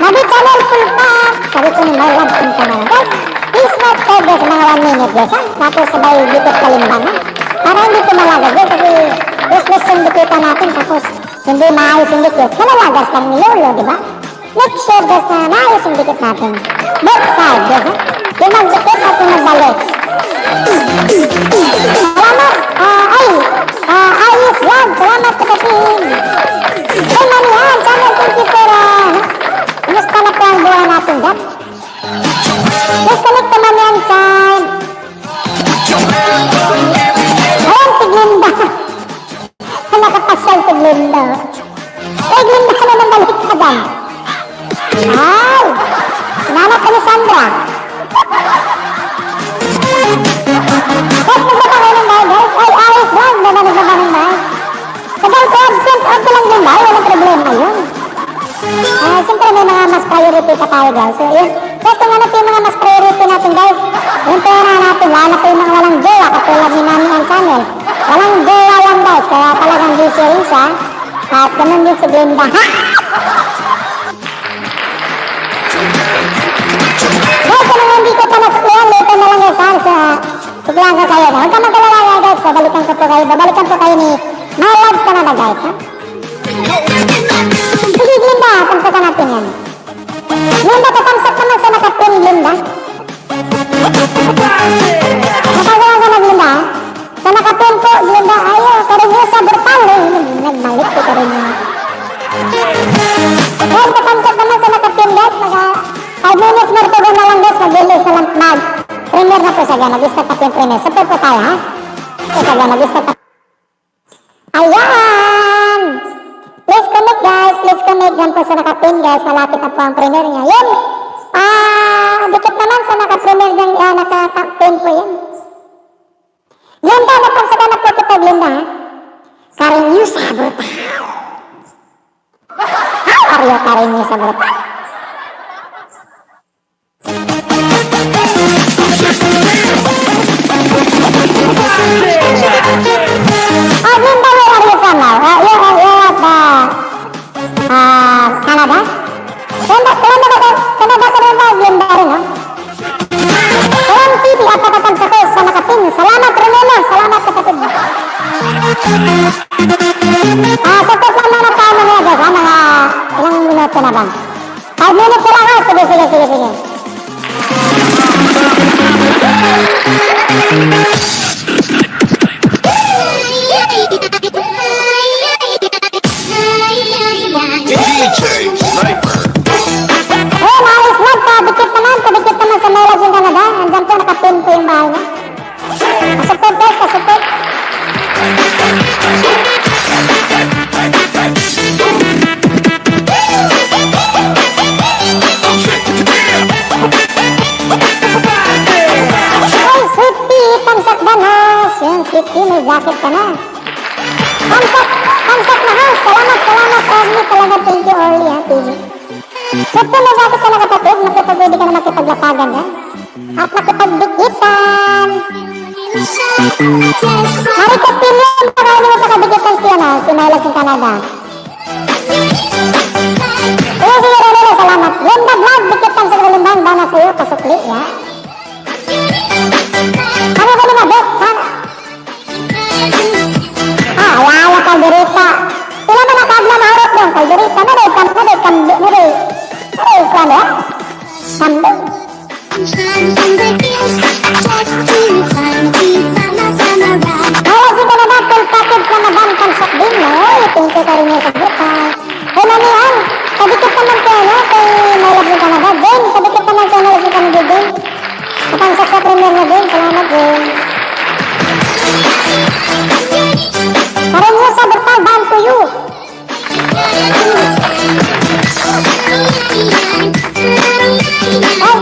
Nabi channel full pack. Sabi ko ni Marwan, punta na guys. Please not stay guys, mga 1 minute guys ha. Tapos sabay dikit kalimban ha. Para hindi tumalagas guys, kasi useless yung dikitan natin. Tapos hindi maayos yung dikit. Kalalagas lang ni Lolo, di ba? Make sure guys na maayos yung dikit natin. Both side guys ha. Yung magdikit at yung magbalik. Salamat! Ayos vlog! Salamat kapatid! Hey Manihan! Channel, thank you for kumusta na po ang buhay natin dyan? Disconnect naman yan, Chan! Ayan, si Glinda! Nakapasal si Glinda! Hey Glinda, ano nang balik ka dyan? Ay! Sinanap ka ni Sandra! Guys, nagbaba kayo ng bahay, guys. Ay, ayos lang. Nagbaba ng bahay. Tagal ko, absent out ko lang yung bahay. Walang problema yun. Siyempre may mga mas priority pa tayo, guys. So, yun. Guys, kung ano po yung mga mas priority natin, guys. Yung pera natin, lalo po yung mga walang jowa, katulad ni Mami ang channel. Walang jowa lang, guys. Kaya talagang busy rin siya. At ganun din si Glinda. Ha! Guys, kung hindi ko pa nasuklihan, later na lang guys, ha? So, suklihan ko kayo na. Huwag ka magkalala guys, babalikan ko po kayo. Babalikan po kayo ni My Loves Canada guys, ha? Sige Glinda, tamsakan natin yan. Glinda, tatamsak naman sa nakapin, Glinda. Natagawa ka na Glinda, ha? Sa nakapin po, Glinda, ayaw, karinyo sa brutal, eh. Nagbalik ko karinyo. Well, tatamsak naman sa nakapin guys, 5 minutes more to go na lang guys, mag-release na lang, mag-premier na po sa gana, mag-start up yung premier. Support po tayo, ha? So, sa gana, mag-start up. Ayan! Please connect guys, please connect dyan po sa naka-pin guys, malapit na po ang premier niya. Yun! Dikit naman sa naka-premier dyan, naka-pin po yun. Glinda, napagsagan na po kita Glinda, ha? Karinyo sa brutal. Karinyo sa brutal. Glinda, where are you from now? You're at Canada? Canada ka rin ba, Glinda rin, ha? Ayan, TV, at nakatagsa ko sa nakapin. Salamat, Romelo. Salamat, kapatid. Support lang mga tayo mga guys, ha? Mga ilang minuto na ba? 5 minutes lang, ha? Sige. DJ Sniper. Oh, maayos lang. Kadikit naman sa My Loves in Canada. Andyan po, nakapin po yung bahay niya. Kasupport guys, kasupport. Ay, Sweetie, tamsak ba na? Yan, Sweetie, may jacket ka na. Tamsak na ha. Salamat, Orly. Talaga thank you, Orly, ha, TV. Sweetie, may jacket ka na kapatid. Pwede ka na makipaglapagan, ha? At makipagdikitan. Marikas Pilion, baka hindi mo pakadikitan siya na, si My Loves in Canada. Sige, Rololo, salamat. Glinda vlog, dikitan sa kalimbang, bana sa'yo, pasukli, ya. Ano ko na mabot, sana? Wala, kalderita. Sila ba nakabla maharap doon? Kalderita, naday, sambing. Kaya si Canada, full package na naban, tamsak din, no? Thank you ka rin yung sabutan. Hey, Manihan, kadikit naman kayo, no? Kay My Loves in Canada, din. Kadikit naman kayo, My Loves in Canada, din. Natamsak sa premier na din, salamat din. Karin nyo sa brutal, ban to you. Ay,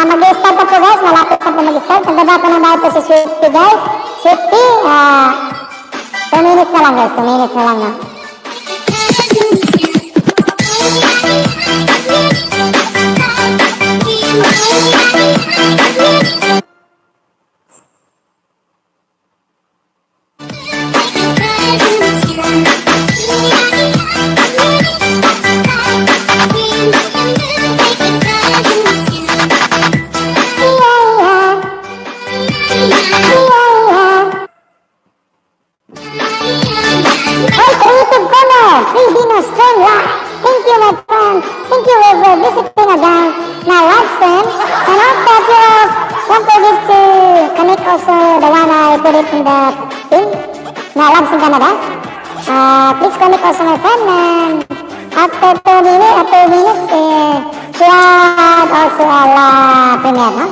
mag-start na po guys, malapit na po mag-start. Nagbaba po ng bahay po si Sweetie guys. Sweetie, 2 minutes na lang guys, 2 minutes na lang na. Hey, creative corner! 3 Dino Strong Life! Thank you, my friend! Thank you for visiting again. Now, live stream. And after that, don't forget to connect also the one I put it in the thing. Now, live in Canada. Please connect also my friend. And after 2 minutes, share also a premiere, huh?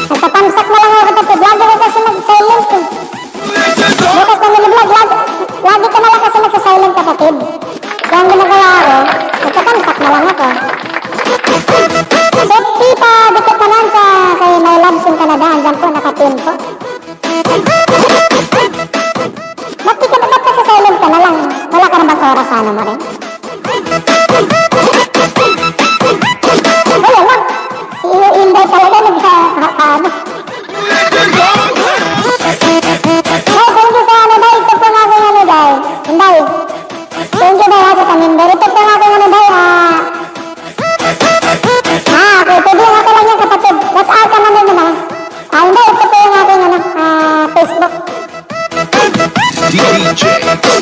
Nagpapansak na lang ako kapatid. Lagi ko kasi nag-silent eh. Bukas na niliblag. Lagi ka na lang kasi nagsa-silent kapatid. Kaya ang ginagawa ako, nagpapansak na lang ako. So, tita, dikit ka lang sa kay My Loves in Canada. Andyan po, naka-pin po. Ba't nagsa-silent ka na lang? Wala ka na bang oras sana mo rin? Wala lang. Si Inday talaga nagkakaano. Ay, thank you sa ano day. Ito po nga aking ano day. Inday. Thank you day ha sa paninder. Ito po nga aking ano day. Okay. Pwede nga lang yan kapatid. That's out ka naman yun ha. Inday, ito po yung aking ano, Facebook. DJ Sniper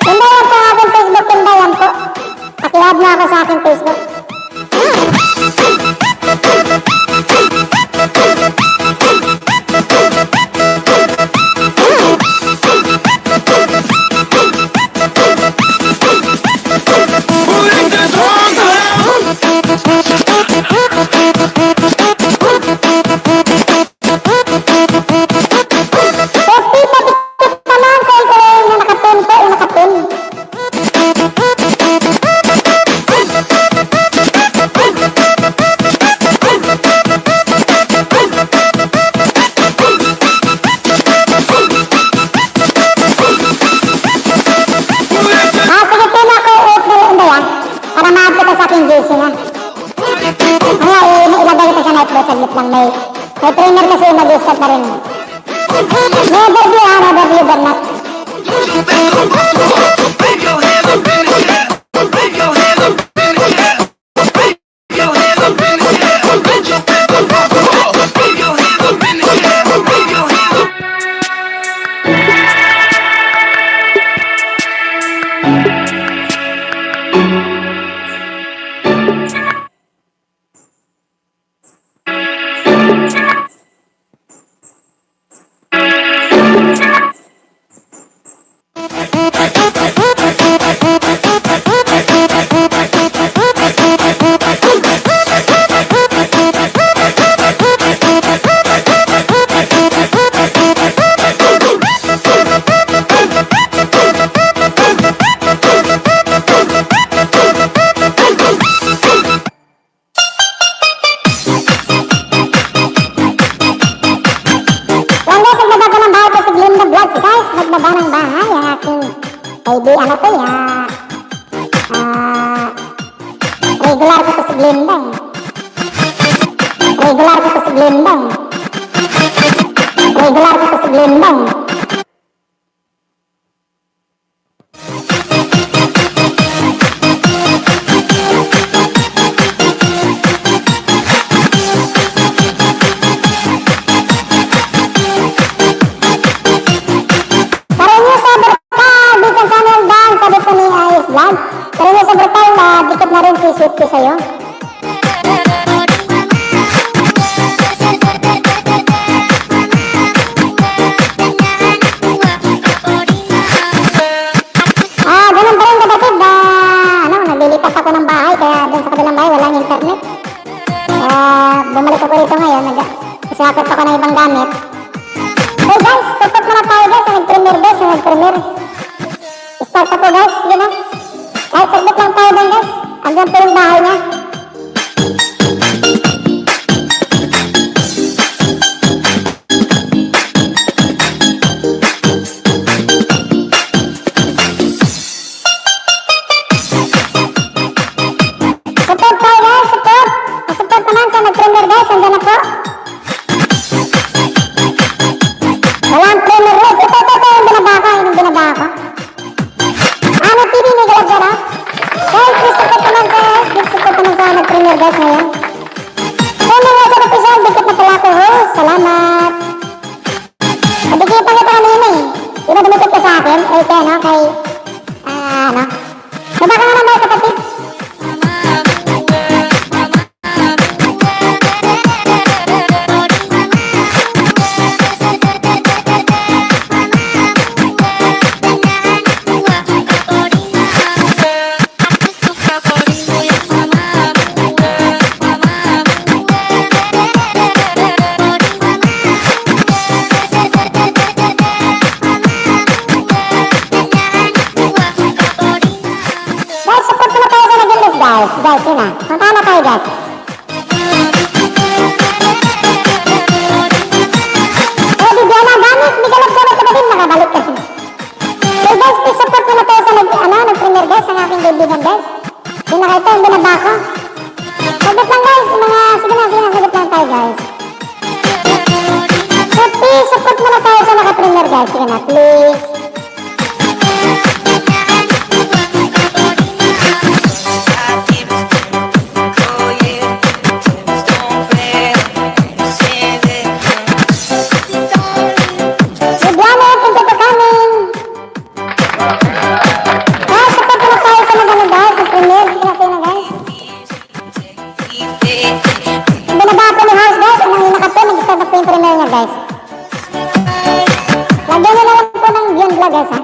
Inday, yan po ang aking Facebook. Inday, yan po. Pakihab na ako sa aking Facebook. Para ma-add ko sa aking JC na. Ilagay ko sa nightbot saglit lang. May trainer kasi mag-start na rin. Never view ha, never view Bernat. Nagbaba ng bahay ang aking kaibigan, ano to ya, regular ko to si Glendang. Regular ko to si Glendang. Regular ko to si Glendang. safety sa'yo. Ganun pa rin kapatid. Naglilipat ako ng bahay, kaya dun sa kabilang bahay walang internet. Bumalik ako rito ngayon, isakot ako ng ibang gamit. Okay guys, support muna tayo guys, sa nag-premiere guys, sa nag-premiere. Start ako guys, sige na. Kahit saglit lang tayo dun guys, andyan po yung bahay niya. Support tayo guys, support. Support naman sa nag-premiere guys, andyan na po. Walang premiere guys, ito, yung binaba ko, yung binaba ko. Ano TV ni Galagara? Guys, please support naman sa nag-premiere guys ngayon. So, mga sa official, dikit na pala ako, host. Salamat. Nadikitan kita kanina eh. Di ba dumikit ka sa akin? Eh, kaya no, kay, Baba ka nga naman kapatid. Guys, support muna tayo sa nag-enlist guys. Guys, yun na. Punta na tayo guys. Di Diana, gamit. Di galap-galap kapatid. Nakabalik kasi. So guys, please support muna tayo sa nag-premiere guys. Ang aking kaibigan guys. Yun na kayo, yung binaba ko. Saglit lang guys. Sige na, saglit lang tayo guys. So please support muna tayo sa naka-premiere guys. Sige na, please. Guys, lagyan nyo na lang po ng Beyond Vlog guys ha.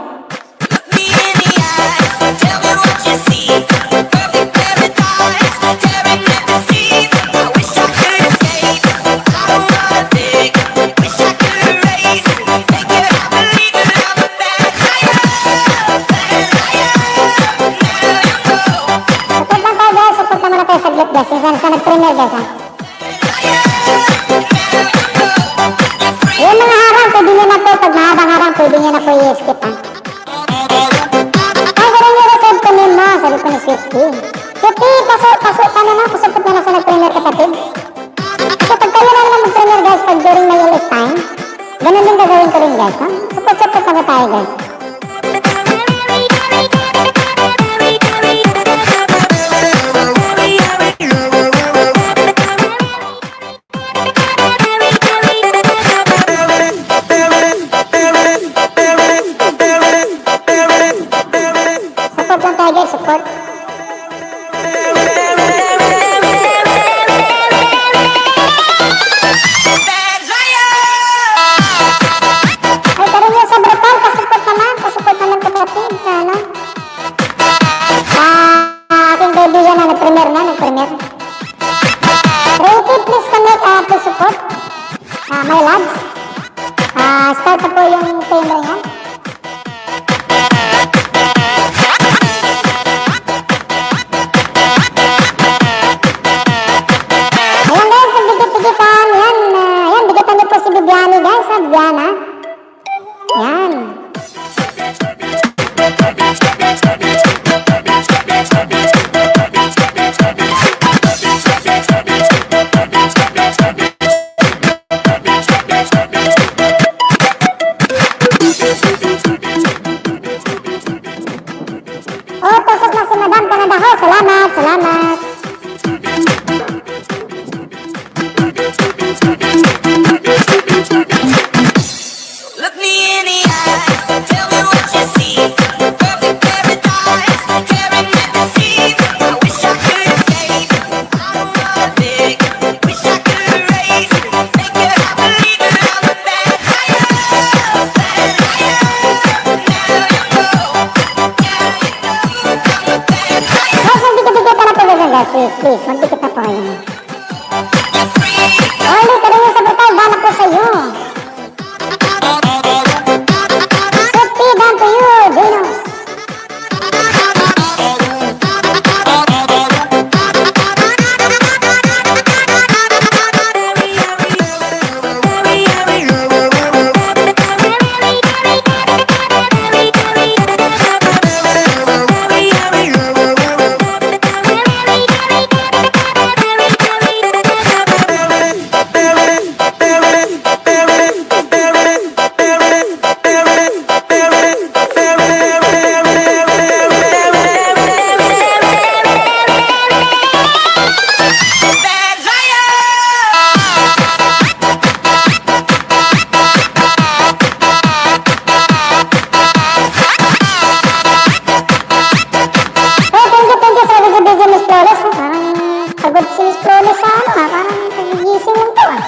Me in the eyes, tell me what you see. Perfect paradise, tearing at the seams. I wish I could escape. I don't wanna think. Wish I could erase. Make it I believe that I'm a bad liar. Support lang tayo guys, support naman na tayo saglit guys. Sa nag-premiere guys ha. Yung mga harang, pwede nyo na po. Pag mahabang harang, pwede nyo na po i-skip ha. Ay, ganun yung reserve ko name mo. Sabi ko ni Swifty. Swifty, pasok ka na na. Pasupot na na sa nag-premiere kapatid. So, pag kayo na naman mag-premiere guys, pag during my release time, ganun din gagawin ko rin guys ha. Support na tayo guys. Support lang tayo guys, support. Ay, karoon yung sa brutal, pasupport naman kapatid sa ano. Aking kaibigan na nag-premiere. Rated, please connect, please support. My lads. Start na po yung timer yan. guys, please. Magdikit na po kayo. Oli, karino sa portal. Dana po sa iyo. Suti, down to you, Janos. Pagod si Miss Flawless sa ano ha, parang pagigising lang to ah.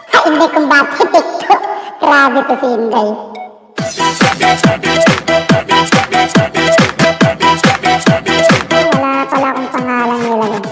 Ay, hindi kong bakit ito. Grabe to si Inday. Wala pala akong pangalan nilagay.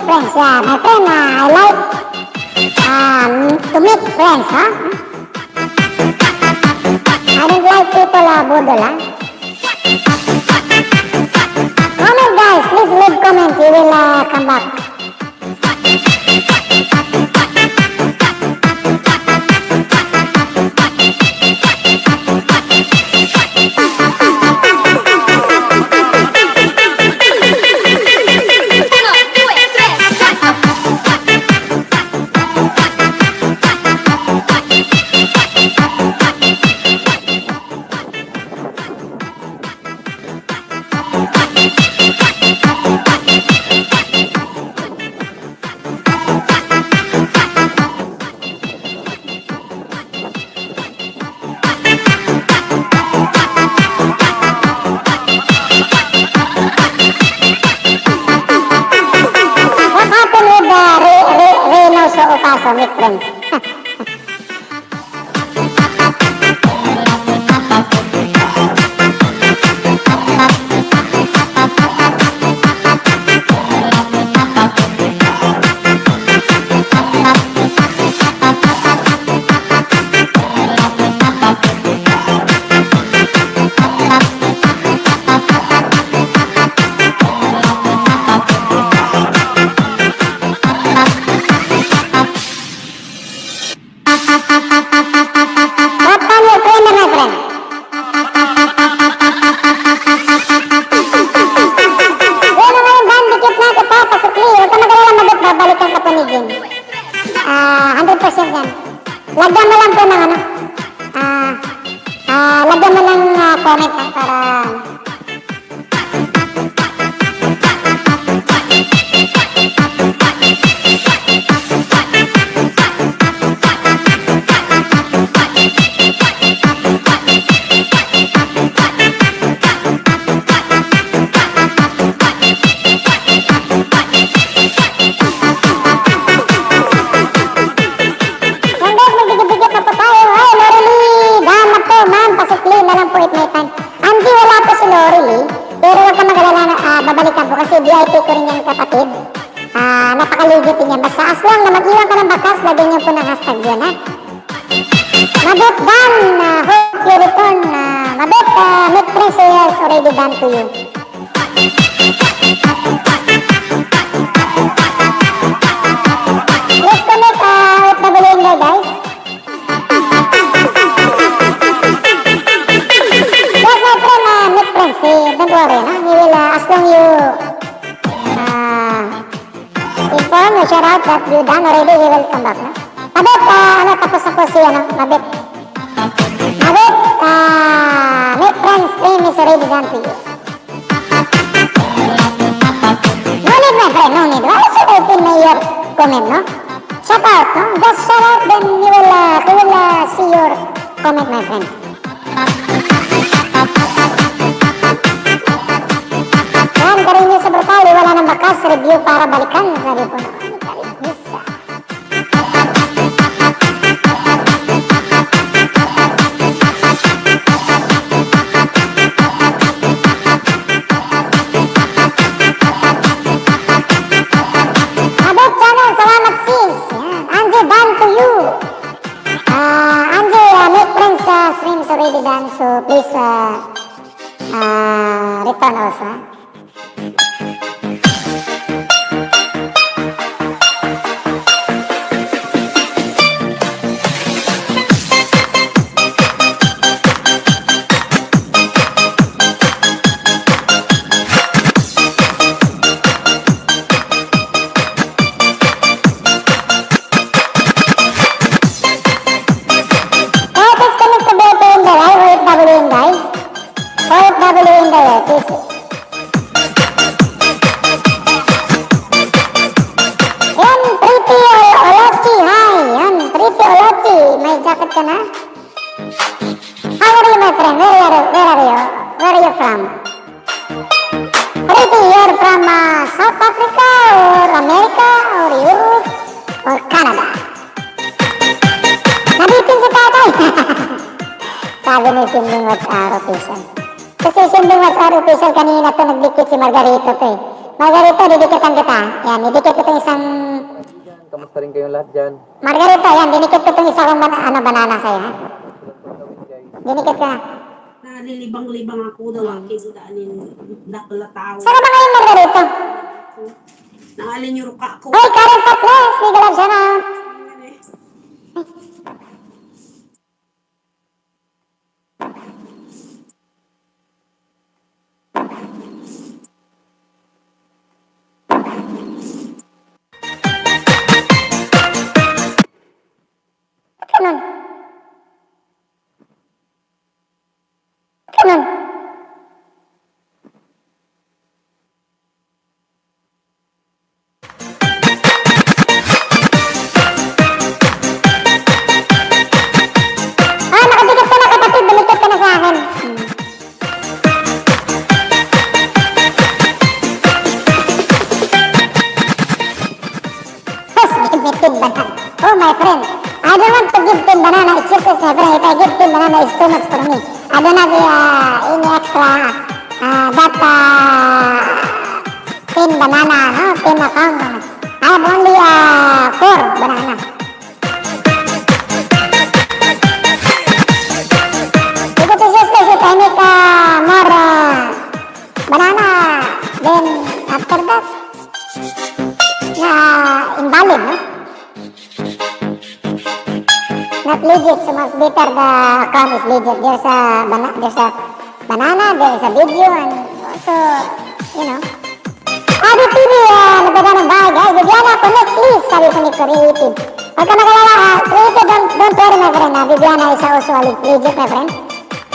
Friends, yeah, my friend, I like to meet friends, huh? I don't like people boodle, huh? Comment guys, please leave comments, we will come back. Ocaso, meet friends. Lagyan mo lang po ng ano, lagyan mo ng comment para VIP ko rin yan kapatid. Napakaligit niya. Basta as long na mag-iwan ka ng bakas, lagyan niyo po ng hashtag yun, ha? Mabot Dan, hope you return. Mabot, make friends is already done to you. Let's connect with the Belinda, guys. Yes, my friend. out that you done already, we will come back, no? Mabit, tapos na po si, Mabit. Mabit, make friends, stream is already done to you. No need, my friend, no need. Why should I pin your comment, no? Shout out, no? Just shout out, then he will see your comment, my friend. Yan, Carino sa Brutali, wala nang bakas, review para balikan, sabi po naman. Mabit channel, salamat sis. Yan, Angie, done to you. Angie, make friends streams already done, so please return also. Jacket ka na? How are you, my friend? Where are you? Where are you from? Pretty, you're from South Africa or America or Europe or Canada? Nabitin si tatay! Sabi ni Sinding WhatsApp official. Kasi Sinding WhatsApp official kanina to nagdikit si Margarito to eh. Margarito, didikitan kita. Yan, didikit ko itong isang... Kamusta rin kayong lahat dyan? Margarito, yan, dinikit ko itong isang banana sa'yo, ha? Dinikit ka. Nalilibang-libang ako daw aking daanin nakalataw. Saan ba ngayon, Margarito? Naalin yung ruka ko. Hoy, Karen Patles, legal up siya na. Kanon. Kanon. Nakadikit ka na kapatid, dumikit ka na sa akin. Boss, give me 10 banana. Oh, my friend. I don't want to give 10 banana. It's useless, my friend. If I give 10 banana, it's too much for me. I don't have any extra that 10 banana, no? 10 account. I have only 4 banana. Because it's useless if I make more banana. Then after that, invalid, no? Not legit, so much better the account is legit. There's a banana, there's a video, and also, you know. Adi TV, nagdada ng bahay, guys. Viviana, connect please, sabi ko ni Creative. Huwag ka magalala, Creative, don't worry, my friend. Viviana is also legit, my friend.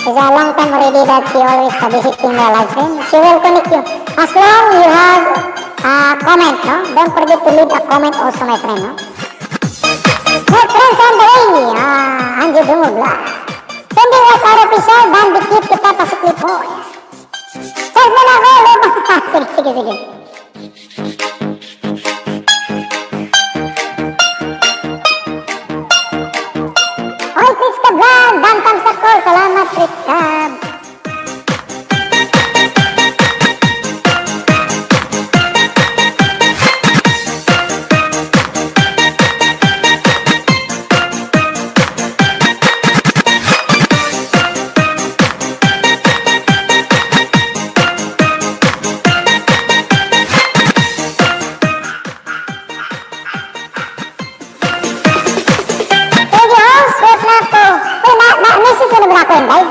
It's a long time already that she always visiting my live stream. She will connect you. As long you have a comment, no? Don't forget to leave a comment also, my friend, no? My friends on the way, Angie Dumugla. Sending us our official, dan dikit kita pasok lipo. Search mo na ako, sige. Oy, Chris Cablan, dan tamsak ko, salamat Chris Cab. Message ko na ba ako, Inday?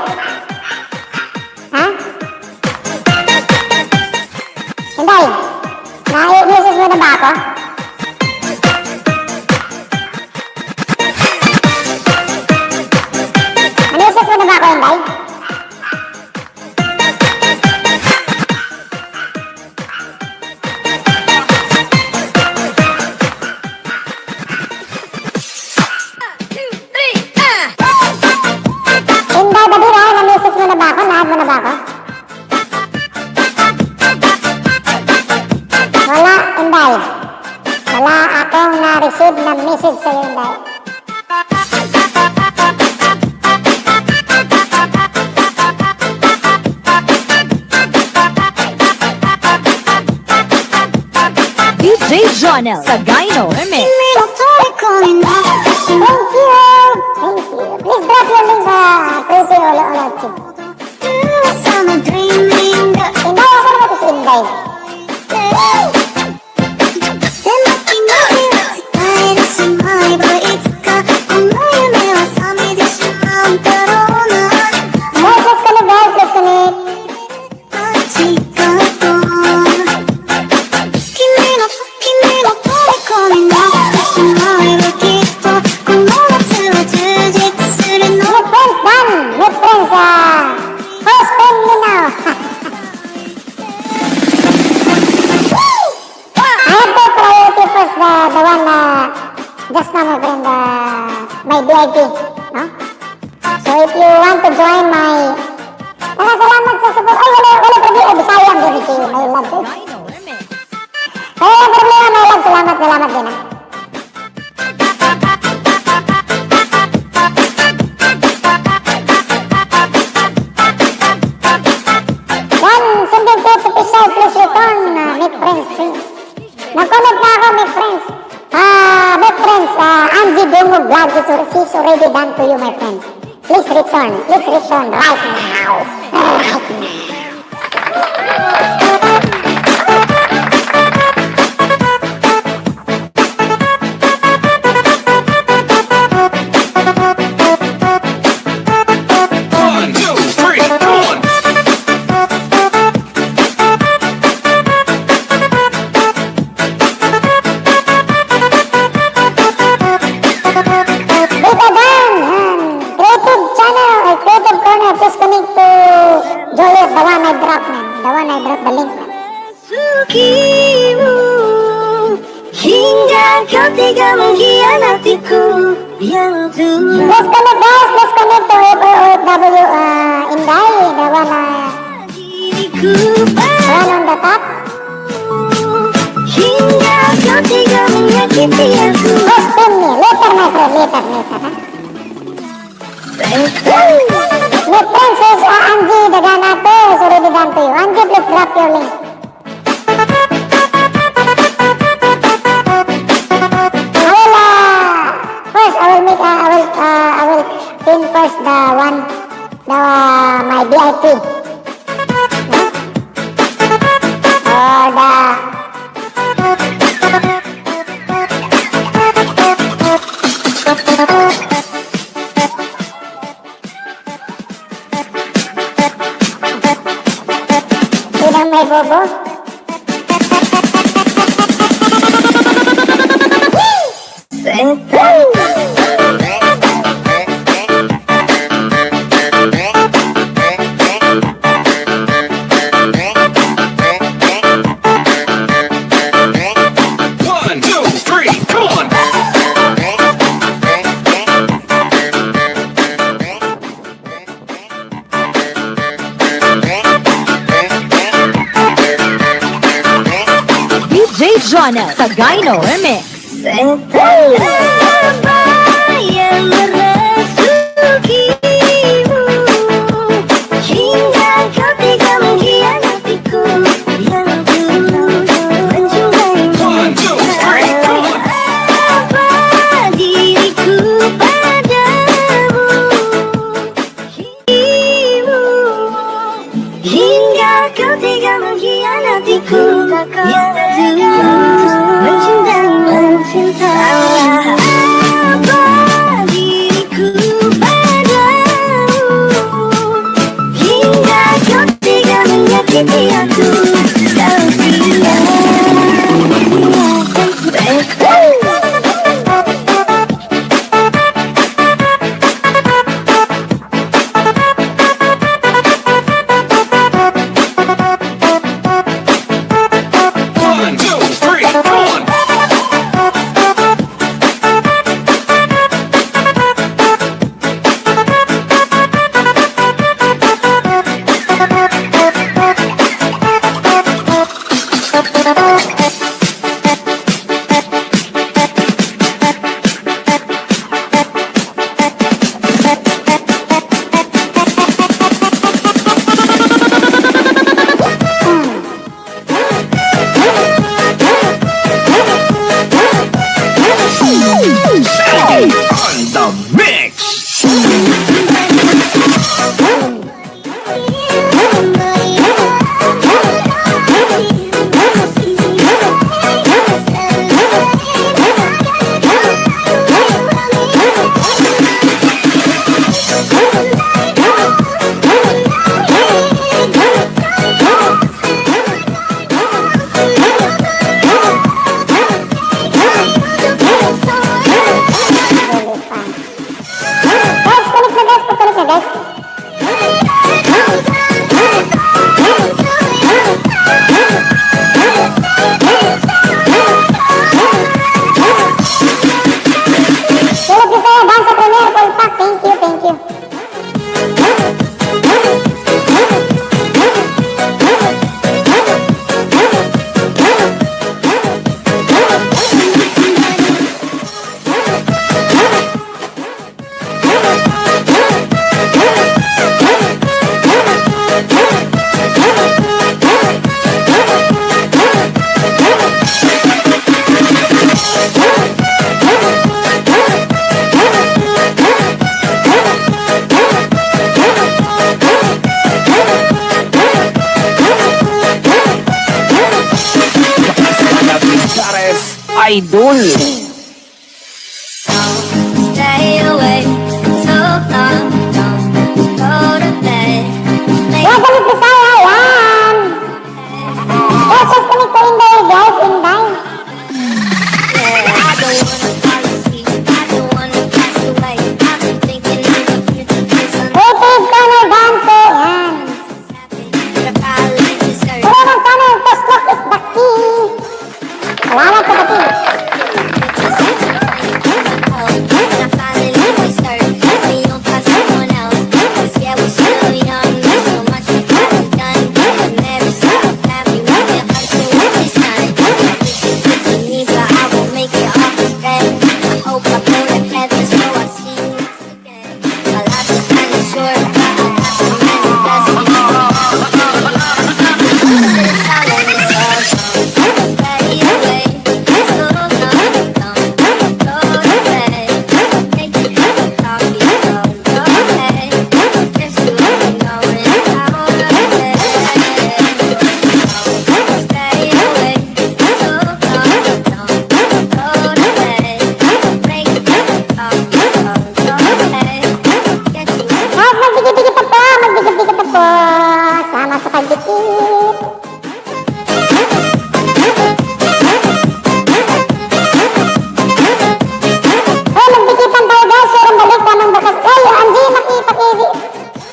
message sa'yo yung dahil. DJ Jonel Sagayno Remix. Thank you! Thank you! Please drop your link sa Crazy Olochi. Inday ako naman ito si Inday. Let's connect guys, let's connect. Make friends done! Make friends, first friend you now. I have to priority first the one just now my friend, my VIP, no? So if you want to join my salamat sa support. Ay, wala problema. Ay, Bisayang din si my love. Sagayno Remix. Ay, wala problema, my love. Salamat din, ha. Yan, sundin ko sa official, please return. Make friends, please. Nag-connect na ako, make friends. Make friends, Angie Dungo Vlog is already done to you, my friend. Please return right now. Right now. Beta Dan, creative channel or creative corner, please connect to Juliet, the one I dropped, man. The one I dropped the link, man. Let's connect guys, let's connect to FOFW Inday, the one on the top. First pin me, later my friend, later, ha? Make friends is Angie, the Ganato is already done to you. Angie, please drop your link. I will pin first the one, my VIP. Or Sinang may bobo? DJ Jonel Sagayno Remix. Guys, kulit na guys, patulit na guys. Tulog niyo sa'yo, Dan sa Premier, full pack. Thank you, thank you. Idol. Stay away so long, don't go to bed. Yan, galit Bisaya, yan. Yes, just kami ko Inday, guys, Inday. I don't wanna fall asleep, I don't wanna pass away. I've been thinking of the future, there's a Creative Channel Dante, yan. but I like dessert. Creative Channel, Tostok is the key. Salamat kapatid. I finally let me start. We don't pass someone else. 'Cause yeah, we're still young. There's so much we haven't done. But never so happy with it until it's done. This is good to me, but I won't make it off this bed. I hope I pull the heaven so I see you again. My life is kinda short, but I got so many blessings. It's all in this love song. Stay away. So long, don't go to bed. Take a cup of coffee, go ahead. Guess you ain't going out of bed. Stay away. So long, don't go to bed. Take a cup of coffee, go ahead. Guess you ain't Guys, magdikit-dikit na po, magdikit-dikit na po. Sama sa pagdikit. Hey, magdikitan tayo guys, share ang balik, tamang bakas. Hey, Andy, makipag-ibig.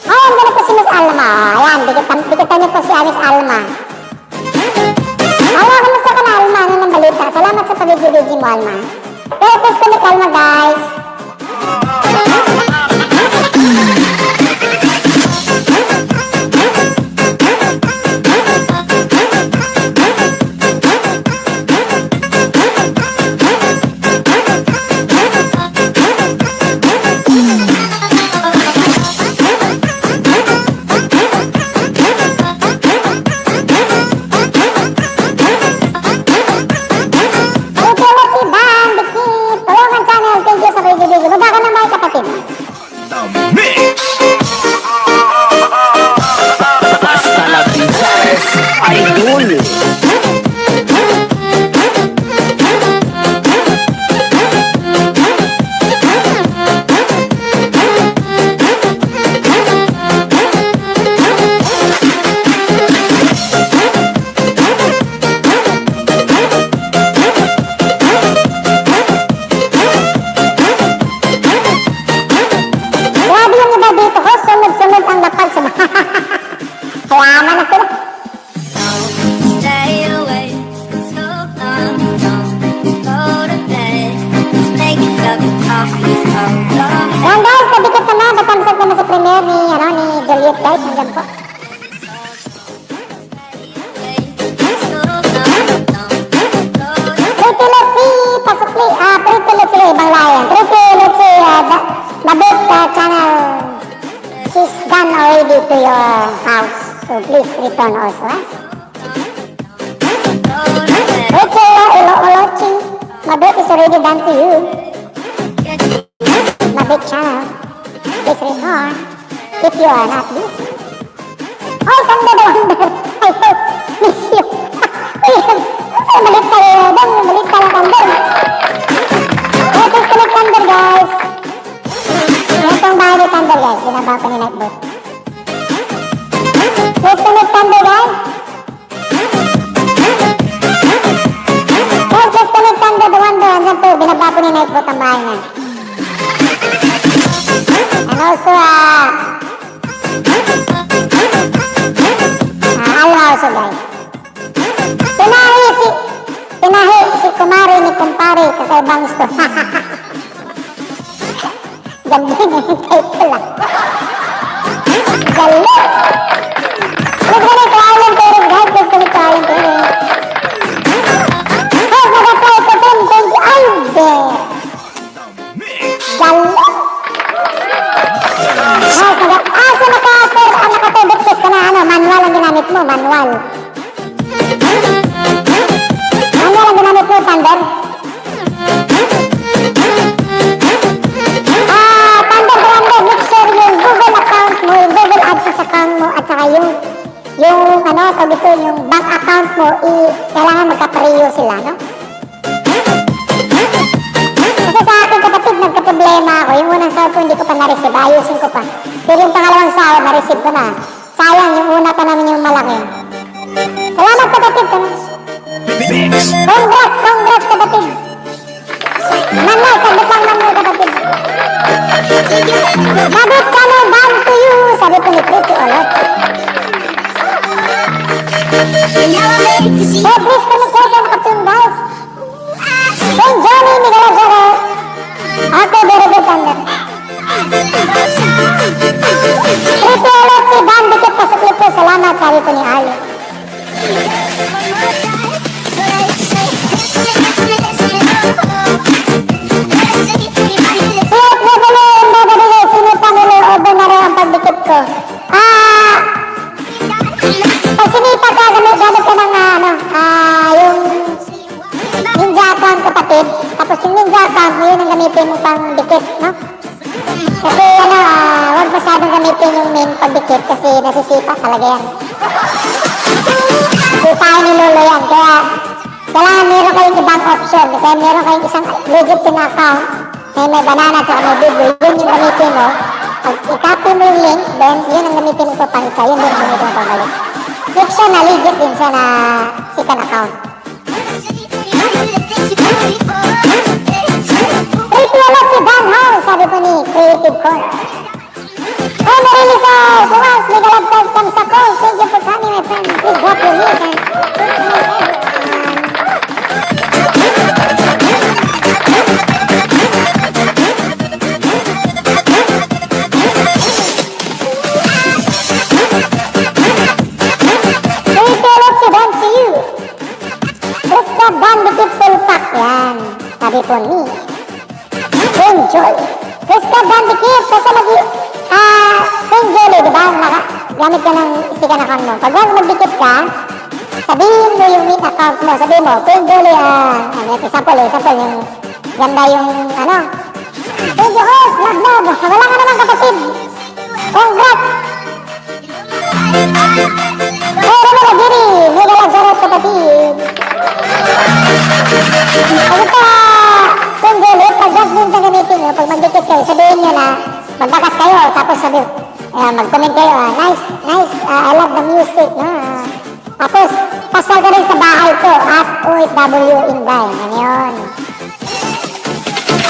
Ay, andun na po si Miss Alma. Ayan, dikitan niyo po si Miss Alma. Alma, kamusta ka na, Alma? Ano ng balita? Salamat sa pag-ibig mo, Alma. Pero please connect, Alma, guys. To your house, so please return also. Rachel Olochi, my boat is already done to you. My music channel. Please read more if you are not busy. Hoy, Thunder the Wonder! I hope miss you. Balik tayo doon, balik tayo Thunder. Hey, please connect Thunder, guys. Ito ang bahay ni Thunder, guys. Binaba ko ni Nightbot. Please connect Thunder, guys. Guys, please connect Thunder the Wonder. Andyan po, binaba ko ni Nightbot ang bahay niya. And also, Alma also, guys. Tinahi si Kumari ni Kumpari, kakaibang gusto. Ganda yun yung title lang. Galing! Please connect to Island Terrace, guys. Please connect to Island Terrace. Hey, nag-apply ko din. Thank you. Ay, there. Galing! So naka-tebet test ka na, manual ang ginamit mo, manual. Manual ang ginamit mo, Thunder. Thunder, make sure yung Google account mo, yung Google AdSense account mo, at saka yung bank account mo, kailangan magkapareho sila, no? Kasi sa akin, kapatid, nagka-problema ako. Yung unang sahod ko, hindi ko pa na-receive. Ayusin ko pa. Pero yung pangalawang sahod, na-receive ko na. Sayang, yung una pa namin yung malaki. Salamat, kapatid. Congrats, kapatid. Manay, sabit lang naman, kapatid. Babit kami, down to you. Sabi ko ni Pretty Olot. Hey, please communication kapatid, guys. Hey, Johnny, Miguel, okay, very good, Thunder. Pretty Olot, si Dan, dikit pa sa clip ko. Salamat, sabi ko ni Ali. Sweet, babali, sinipan nila, obo na rin ang pagdikit ko. Pag sinipa ka, gamit ka ng, yung ninja account, kapatid. Tapos yung ninja account mo, yun ang gamitin mo pang dikit, no? Kasi, huwag masyadong gamitin yung main pagdikit kasi nasisipa talaga yan. Hindi tayo ni Lolo yan, kaya kailangan meron kayong ibang option. Kaya meron kayong isang legit na account may banana at may bibo. Yun yung gamitin mo. Pag i-copy mo yung link, then yun ang gamitin mo pang isa. Yun din ang gamitin mo pabalik. Make sure na legit din siya na second account. Pretty Olot si Dan Howe, sabi ko ni Creative Corn. Oh, narinig sa bukas, may galagtag kami sa call. Thank you for coming, my friend. Please drop your link and sabi po ni Enjoy. Krista Bandikit, kasi Enjoy, di ba? Gamit ka ng stick account mo. Pag magdikit ka, sabihin mo yung main account mo. Sabihin mo, Enjoy, example, yung ganda yung, Enjoy, host, love. Wala ka naman, kapatid. Congrats! Rene Lagiri, mega Lazarot, kapatid. Pag ito, Enjoy, pag-just din sa gamitin nyo, pag magdikit kayo, sabihin nyo na, magbakas kayo, tapos sabihin, mag-comment kayo, nice, I love the music, tapos, pasal ka rin sa bahay ko, at OFW Inday, yan yun.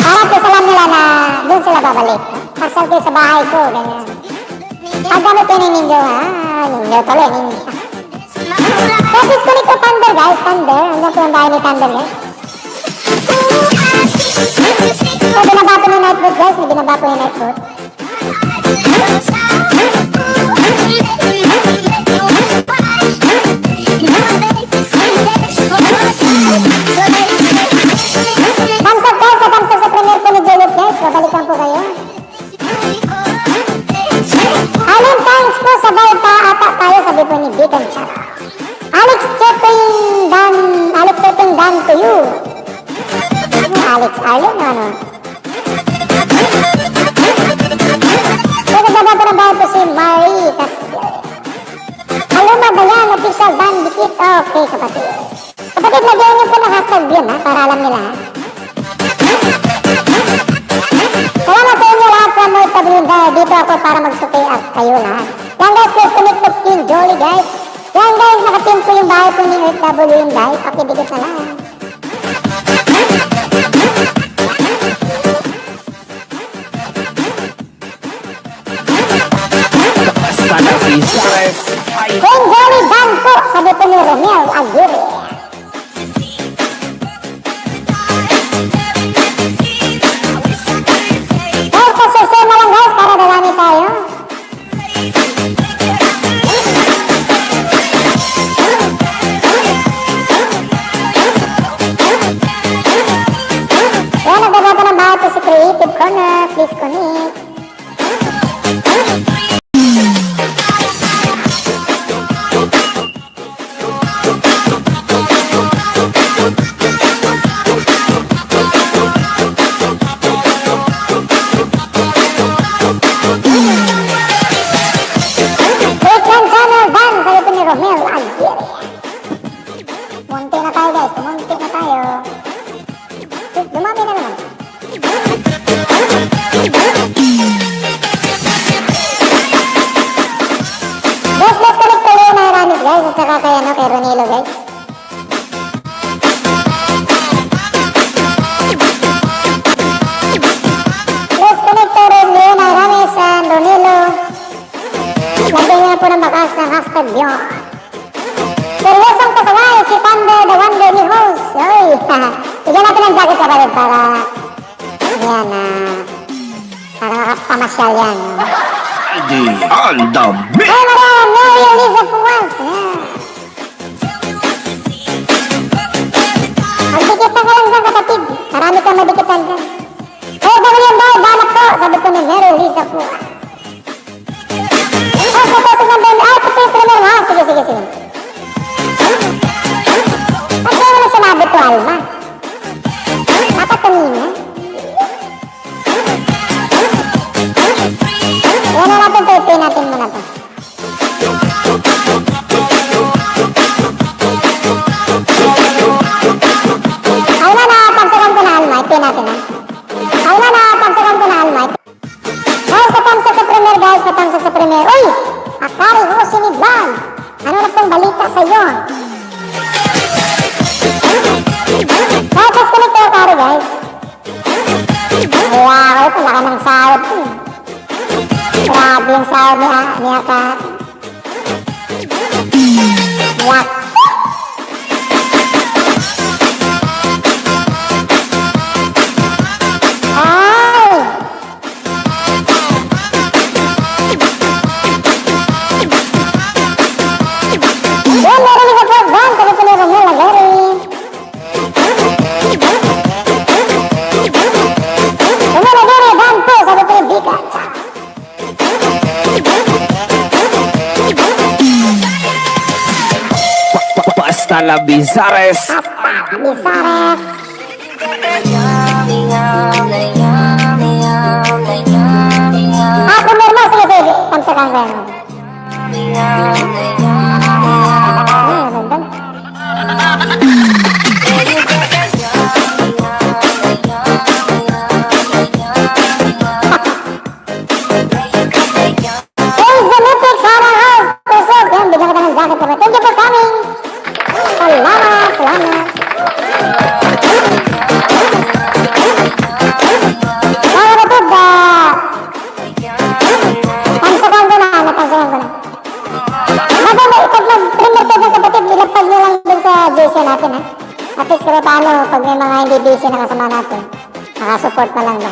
Para po salam nila na, doon sila babalik, pasal kayo sa bahay ko, ganyan. Pag gamit kayo ni Ninjo, Ninjo tuloy, Ninja. Tapos kunik ko Thunder, guys, Thunder, hanggang po yung bahay ni Thunder, guys. So, binaba po ni Nightbot, guys, binaba po ni Nightbot. Thumbs up, guys, thumbs up sa premiere po ni Juliet, guys, babalikan po kayo. Alin thanks po, sabay pa ata tayo, sabi po ni Deacon Chat. Alex Chatting Dan to you. Alex Arlen, yun ha, para alam nila ha. Salamat sa inyo lahat sa mga tablinda. Dito ako para mag-supply up kayo lahat. Yan guys, please connect to Team Jolly guys. Yan guys, nakatim ko yung bahay ko ni OFW yun guys. Pakidikit na lang. Team Jolly Dan po, sabi ko ni Romel Aguirre. Guys, pasusun na lang guys para dalami tayo. Yan, nagbabata ng bahay ko si Creative Corner. Please connect. Weekend Channel Dan, sabi ko ni Romel Aguirre. Munti na tayo guys, munti na tayo. Dumami na naman. Guys, let's connect tuloy na Ramis guys, at saka kay Ronilo guys. Let's connect to Leona Ramis and Ronilo. Lagyan niya po ng bakas ng hashtag yun. Seryosong kasaway, si Thunder, the wonder ni host. Oy, bigyan natin ng jacket kapatid para yan, para makapamasyal yan. On the Ay, Maria, Mary Eliza Puwas. Magdikit ka lang dyan kapatid. Marami kang madikitan dyan. Hey, William Boy, banat po, sabi ko ni Mary Eliza Puwas. Ay, kapatid ng band. Ay, pati yung premier ha. Sige, sige, sige. At kaya wala sinabi to, Alma. Dapat kanina. Yan na natin to, ipin natin muna to. Alma, nakapagsakan ko na, Alma. Ipin natin ha. Alma, nakapagsakan ko na, Alma. Guys, katamsak sa premier, guys. Katamsak sa premier. Uy! Akari ko sinidlan. Ano na pong balita sa iyo? Guys, let's connect to Akari, guys. Wow, ito laki ng sahod ko. Grabe yung sahod ni Akari. Yak. Ay! Yan, meron isa po. Dan, sabi ko ni Romel Aguirre. Romel Aguirre, Dan po, sabi ko ni Bika. Basta la Bizares. Hasta Bizares. Ako normal, sige, sige. Tamsakan ko yan. Thank you for coming. Salamat, salamat. Mga kapatid, tamsakan ko na. Bago may pag mag-premier ko sa kapatid, ilapag nyo lang dun sa JC natin ha. At least kung paano, pag may mga hindi busy na kasama natin, nakasupport na lang ba.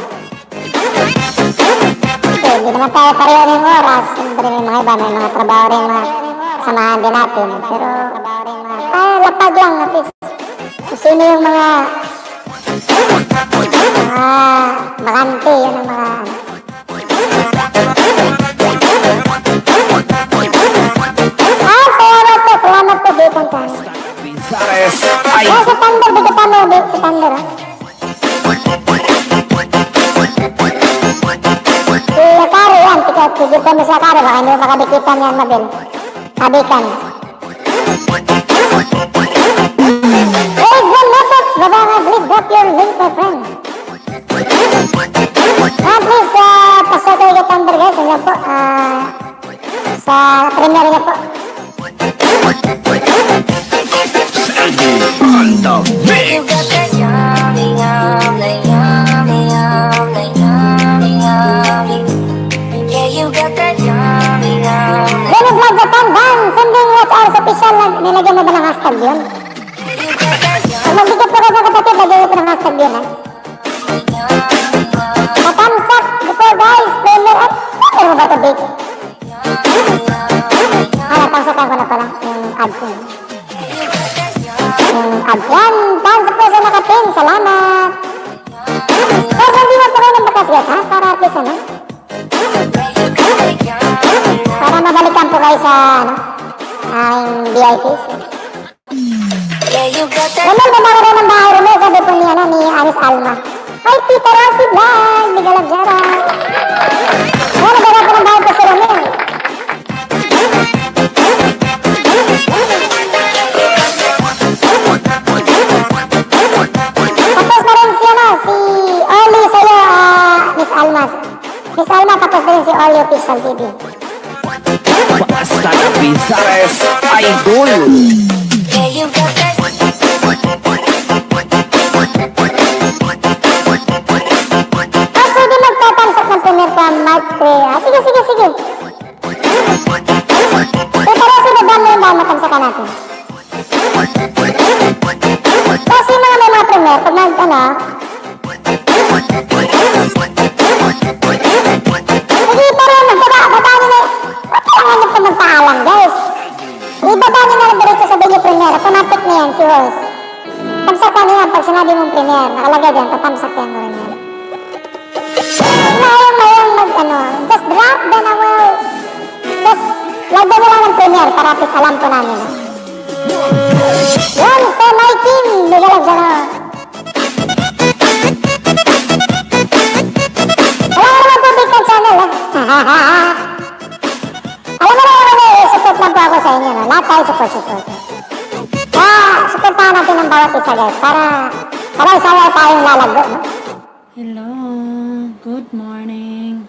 Okay, hindi naman tayo pareho ng oras. Siyempre may mga iba, may mga trabaho rin mga samahan din natin. Pero, lapag lang at least. Kung sino yung mga bakante, yun ang mga salamat po dito sa Bizares. ay sa Thunder, bigitan mo sa Thunder ha. Si Akari yan, tigitan mo sa Akari, baka hindi mo makabikitan yan mabil. Kabikan. Hey, Zen Motox, baba your link, my friend. Please, pasokoy ka thunder guys. Yan po. Sa premier niya po. Sandy on the mix. You got that yummy, yummy, yummy, yummy, yummy, yummy. Yeah, you got that yummy, yummy. Dennis Vlog Japan, Dan, sending watch hours official. Nilagyan mo ba ng hashtag yun? You got that Pag magbigay po kayo sa kapatid, lagyan mo po ng hashtag yun, ha? Matamsak, before guys, premier at pero ba ito, big? Natamsakan ko na pala yung ads yun. Yung ads yan, thanks po sa nakapin, salamat. Guys, hindi mo po kayo ng batas guys, ha? Para at least, ano? Para mabalikan po kayo sa, ano? Ang VIPs. Yeah, you got that. Romel, babago rin ng bahay, Romel, sabi po ni, ano, ni Anis Alma. Ay, Tita Rossi Vlog, Miguel Abjara. Ano, babago po ng bahay po si Romel. Tapos na rin si, ano, si Oli sa'yo, Miss Alma. Miss Alma, tapos na rin si Oli Official TV. Basta la Bizares Idol. Yeah, you got that. Ah, pwede magtatamsak ng premier sa March 3. Sige, sige, sige. Tita Rossi, babaan mo yung dahil matamsakan natin. Kasi mga may mga premier, pag nag, ano, sige, pero baba nyo na, ba't kailangan nyo po magpaalam, guys? Ibaba nyo na lang diretso sa venue premier, automatic na yan, si host. Tamsakan niya pag sinabi mong premier, nakalagay dyan, tatamsak yan mo rin yan. Mayroon mag, ano, just drop the nawal. Just, lagyan nyo lang ng premier para at least alam po namin. Yan, sa my team, bigyan lang siya na. Wala naman po big channel, eh. Alam mo naman ano, support lang po ako sa inyo, no? Lahat tayo support. Supportahan natin ang bawat isa, guys, para sabay-sabay tayong lalago, no? Hello, good morning.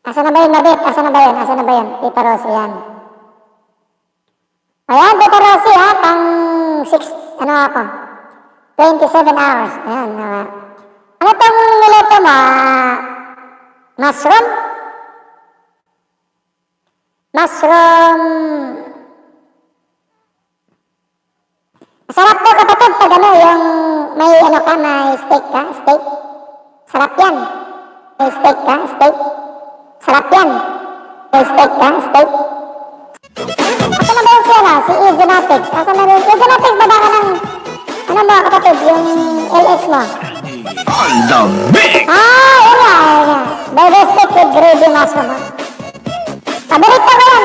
Asa na ba yun, Mabit? Asa na ba yun? Tita Rossi, yan. Ayan, Tita Rossi, ha? Pang 6, ano ako? 27 hours. Ayan, ano tong niluto mo? Mushroom? Sarap to, kapatid, pag ano, yung may ano ka, may steak ka, steak. Sarap yan. May steak ka, steak. Sarap yan. May steak ka, steak. Asa na ba yung siya, si Ezenatics? Asa na rin? Ezenatics, baba ka ng, ano mo, kapatid, yung LS mo. On the mix. Yun nga. Burger steak with gravy mushroom, ha? Paborito ko yan.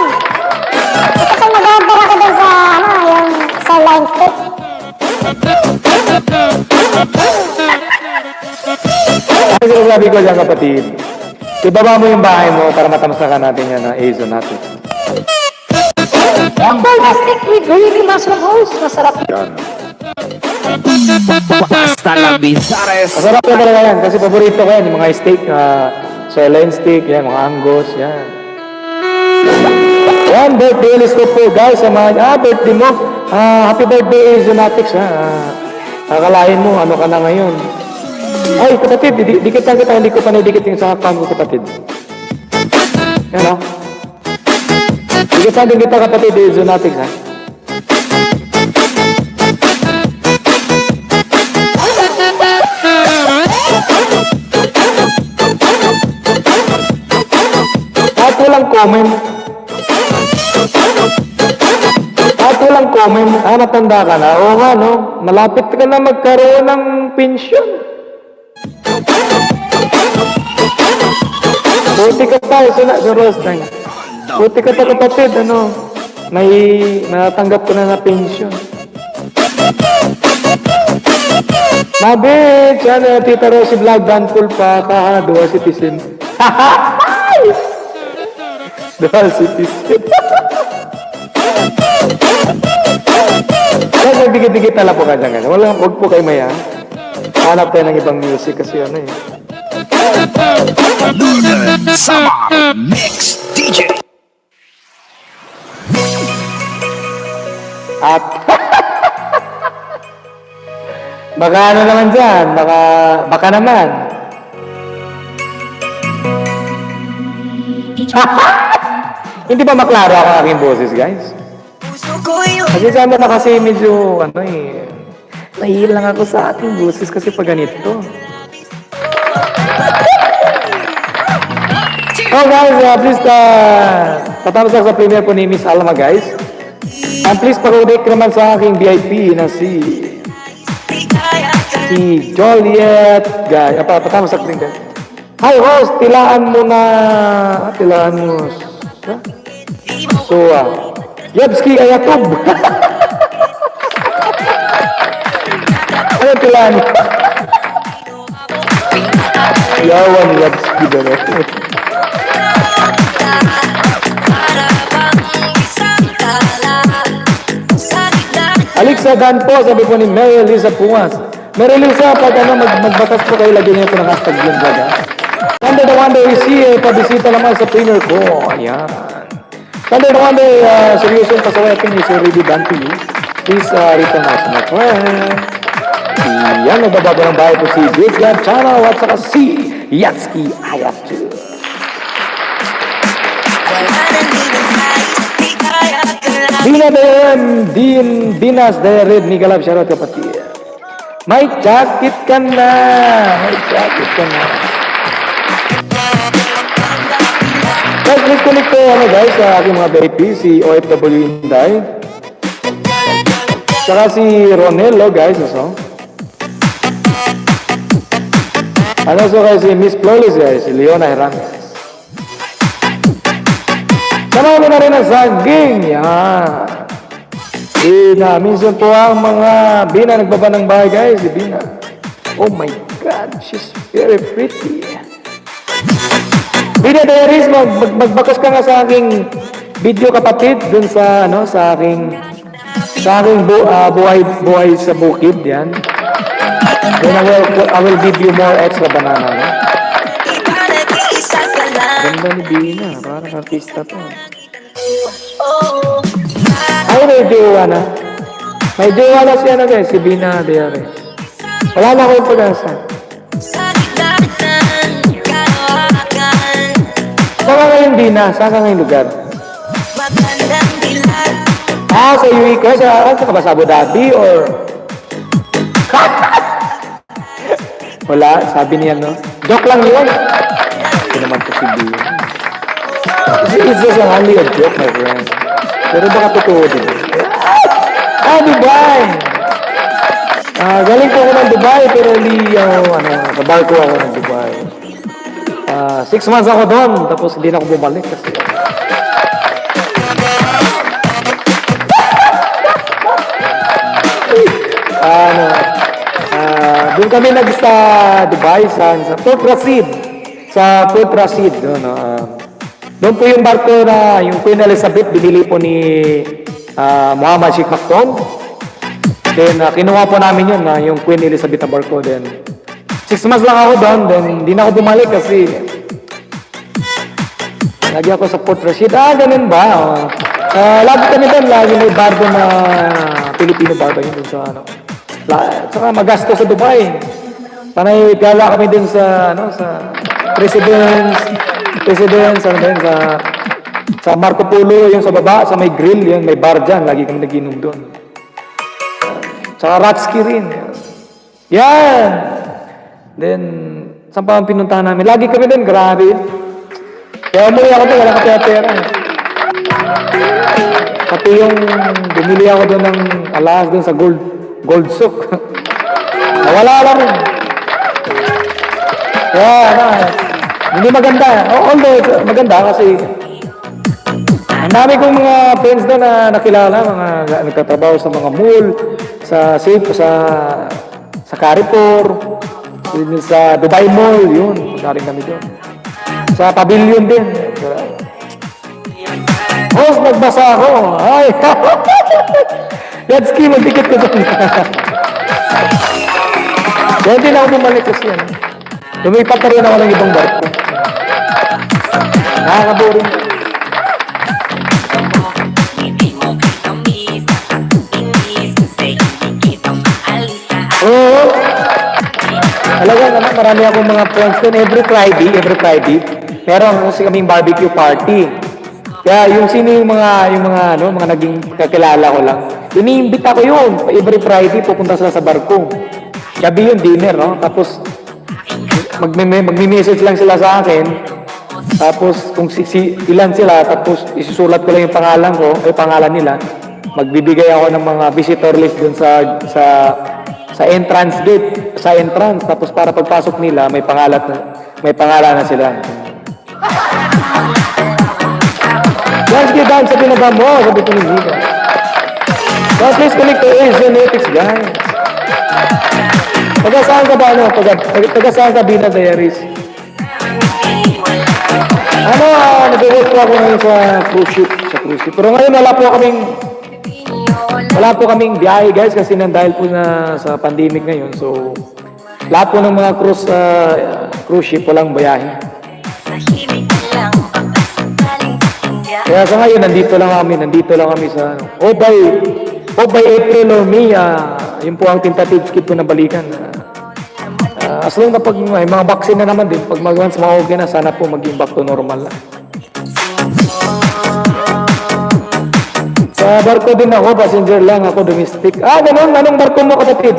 Ito kung mag-order ako dun sa, ano, yung sirloin steak. Kasi sabi ko dyan kapatid, ibaba mo yung bahay mo para matamsakan natin yan na Azo natin. Fantastic with gravy mushroom host. Masarap. Yan. Basta la Bizares. Masarap yan talaga yan kasi paborito ko yan, yung mga steak, sirloin steak, yan, mga angus, yan. Yan, birthday list ko po guys, sa mga, birthday mo. Happy birthday Zonatics, ha. Akalain mo, ano ka na ngayon. Ay, kapatid, dikit lang kita, hindi ko pa naidikit yung sa account ko, kapatid. Yan, o. Dikit lang din kita, kapatid, Zonatics, ha. Kahit walang comment. Kahit walang comment, natanda ka na. Oo nga, no? Malapit ka na magkaroon ng pensyon. Buti ka tayo, sa Rostang. Buti ka pa kapatid, ano? Natanggap ko na pensyon. Mabit! Sana, Tita Rossi Vlog, Danful pa, dual citizen. Dual citizen. Guys, magdikit-dikit na lang po ka dyan. Huwag po kayo maya. Hanap tayo ng ibang music kasi ano eh. Northern Samar Mix DJ. At baka ano naman dyan, baka naman. Hindi ba maklaro ang aking boses, guys? Kasi sana na kasi medyo, ano eh, nahihil lang ako sa aking boses kasi pag ganito. Oh guys, please, tatapos ako sa premiere po ni Miss Alma, guys. And please, pag-udik naman sa aking VIP na si Joliet, guys. Patapos sa premiere. Hi, host, tilaan mo. So, Yabski Ayatub. Ano tilaan mo? Yawan Yabski dala. Alexa Dan po, sabi po ni Mary Lisa Pumas. Mary Lisa, pag magbatas po kayo, lagyan niyo po ng hashtag yung vlog, ha? Thunder the Wonder is here, pabisita naman sa premiere ko. Ayan. Thunder the Wonder, seryoso yung pasaway akin is already done to you. Please return us, my friend. Yan, nagbabago ng bahay po si Great God Channel at saka si Yatski Ayatu. Dina Dinas Red Nigalab, shoutout kapatid. May jacket ka na. Guys, please connect ko guys sa aking mga VIP, si OFW Inday. Saka si Ronello guys, also. So guys, si Miss Flawless guys, si Leona Hernandez. Sama mo na rin ang saging. Yan. Bina. Minsan po ang mga Bina nagbaba ng bahay guys. Si Bina. Oh my God. She's very pretty. Bina Diaries, magbakas ka nga sa aking video kapatid. Dun sa, sa aking buhay sa bukid. Yan. Then I will give you more extra banana. No? Ganda ni Bina, parang artista to. Ay, may jowa na. May jowa na siya guys, si Bina Diaries. Wala na akong pag-asa. Saan ka ngayon, Bina? Saan ka ngayon lugar? Sa UE ka? Saan ka ba? Sa Abu Dhabi or... Wala, sabi niya, no? Joke lang yun. Ito naman po si Bina. It's just only a joke, my friend. Pero baka totoo din. Dubai! Galing po ako ng Dubai, pero hindi, kabarko ako ng Dubai. 6 months ako doon, tapos hindi na ako bumalik kasi. Doon kami sa Dubai, sa Port Rashid. Sa Port Rashid, doon po yung barko na yung Queen Elizabeth binili po ni Muhammad Sheikh Maktoum. Then kinuha po namin yun, yung Queen Elizabeth na barko. Then 6 months lang ako doon, then hindi na ako bumalik kasi lagi ako sa Port Rashid. Ganun ba? Lagi kami doon, lagi may barko na Filipino barko yun doon sa saka magasto sa Dubai. Panay gala kami din sa sa Presidents, sa Marco Polo, yung sa baba, sa may grill, yun, may bar dyan, lagi kami naginom doon. Saka Ratski rin. Yan! Then, saan pa ang pinuntahan namin? Lagi kami doon, grabe. Kaya umuwi ako doon, wala ka pera. Pati yung bumili ako doon ng alas doon sa Gold Souk. Wala lang. Kaya, hindi maganda. Although, maganda kasi ang dami kong mga friends doon na nakilala, mga nagtatrabaho sa mga mall, sa Carrefour, sa Dubai Mall, yun. Galing kami doon. Sa Pavilion din. Host, nagbasa ako. Ay. Yatski, magdikit ko doon. Kaya hindi na ako bumalik kasi yan. Lumipat na rin ako ng ibang barko. Nakakaboring. Oo. Talaga naman, marami akong mga friends doon. Every Friday, meron kasi kaming barbecue party. Kaya yung sino yung mga naging kakilala ko lang, iniimbita ko yun. Every Friday, pupunta sila sa barko. Gabi yung dinner, no? Tapos, magme-message lang sila sa akin. Tapos, kung ilan sila, tapos isusulat ko lang yung pangalan nila. Magbibigay ako ng mga visitor list dun sa entrance gate, sa entrance. Tapos, para pagpasok nila, may pangalan na sila. Let's get down sa pinaba mo, sabi ko ni Zika. So, please connect to Asianetics, guys. Taga-saan ka ba, taga-saan ka, Bina Diaries? Nag-work po ako ngayon sa cruise ship. Pero ngayon, wala po kaming biyahe, guys, kasi dahil po sa pandemic ngayon. So, lahat po ng mga cruise ship, walang biyahe. Kaya sa ngayon, nandito lang kami sa, by April or May, yun po ang tentative skip ko na balikan. As long na pag may mga vaccine na naman din, pag once ma-okay na, sana po maging back to normal lang. Sa barko din ako, passenger lang ako, domestic. Ganun, anong barko mo, kapatid?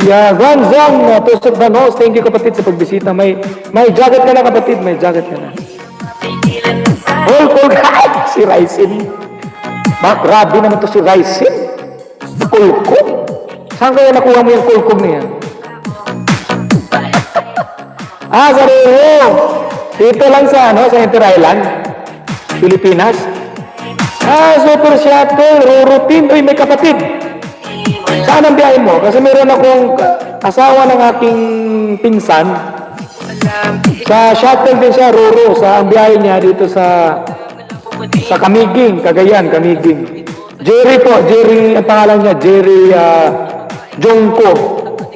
Zong, tusok na nose. Thank you, kapatid, sa pagbisita. May jacket ka na, kapatid, may jacket ka na. Cool, si Ryzen. Grabe naman to si Ryzen. Kulkog. Saan kaya nakuha mo yung kulkog na yan? Sa Rio. Dito lang sa Inter Island, Pilipinas. Super shuttle, Roro-team. Uy, may kapatid. Saan ang biyahe mo? Kasi meron akong asawa ng aking pinsan. Sa shuttle din siya, Roro. Ang biyahe niya dito sa Camiguin, Cagayan, Camiguin. Jerry, ang pangalan niya, Jerry Jongko.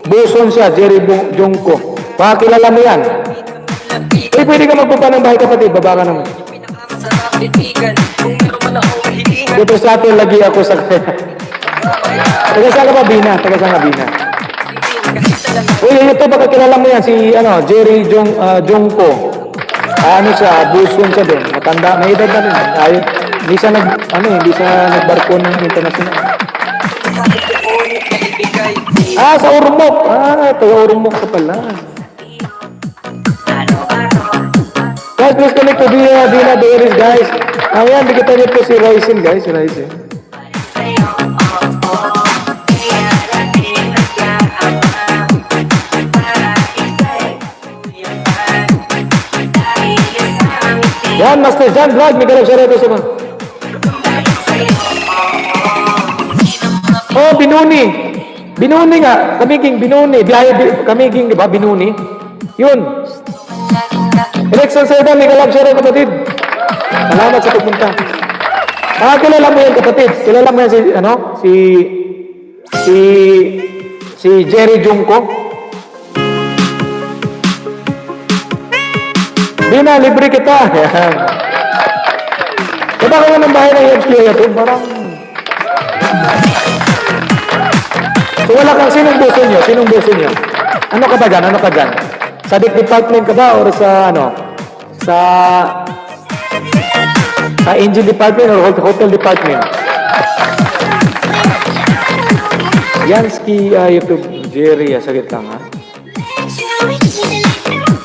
Buson siya, Jerry Jongko. Baka kilala mo yan. Pwede ka magpunta ng bahay, kapatid, baba ka naman. Dito sa atin, lagi ako sa kaya. Taga saan ka ba, Bina? Uy, ito, baka kilala mo yan, si Jerry Jongko. Buson siya din. Matanda, may edad na rin. Hindi siya nagbarko ng international. Sa Ormoc. Taga Ormoc ka pala. Guys, please connect to Bina Diaries, guys. Ayan, bigyan niyo po si Ryzen, guys. Yan, Master Jan Vlog, may galap siya rito sa mga. Binuni nga. Kamiging Binuni. Kamiging, di ba? Binuni. Yun. Election Seda, may galap siya rito, kapatid. Salamat sa pagpunta. Kilala mo yan, kapatid. Kilala mo yan si Jerry Jungko. Bina, libre kita. Yan. Diba ka ng bahay ng EMSQ ito? Parang... So wala kang, sinong buso nyo? Ano ka ba dyan? Sa department ka ba? Or sa sa engine department or hotel department? Yansky, YouTube, Jerry, sagit lang ha.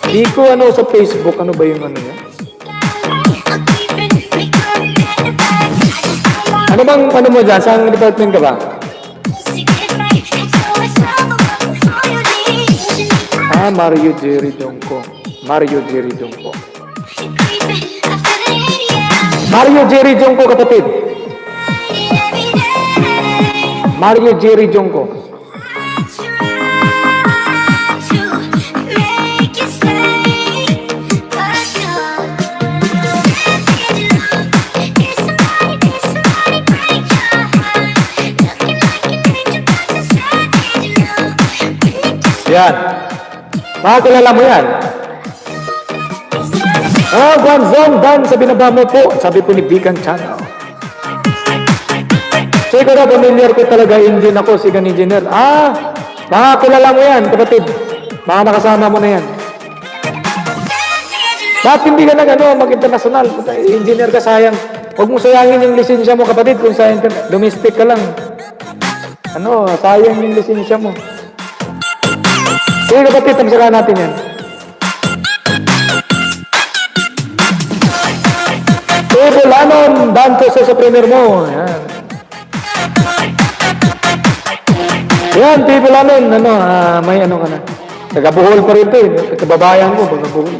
Di ko sa Facebook, ano ba yung niya? Ano mo dyan? Saan department ka ba? Mario Jerry Jongko. Mario Jerry Jongko, kapatid. Mario Jerry Jongko. Yan. Makakilala mo yan. Oh, Guanzon Dan sa binaba mo po. Sabi po ni Bigan Channel. Siguro familiar ko talaga engine ako, si Gan Engineer. Makakilala mo yan, kapatid. Baka nakasama mo na yan. Bakit hindi ka mag-international? Engineer ka, sayang. Huwag mo sayangin yung lisensya mo, kapatid, kung sayang ka, domestic ka lang. Sayang yung lisensya mo. Sige, kapatid, tamsakan natin yan. Bulanon, danto sa premier mo. Yan. Yan, Bulanon, may ka na. Taga-Bohol pa rin ito eh. Kababayan ko, taga-Bohol.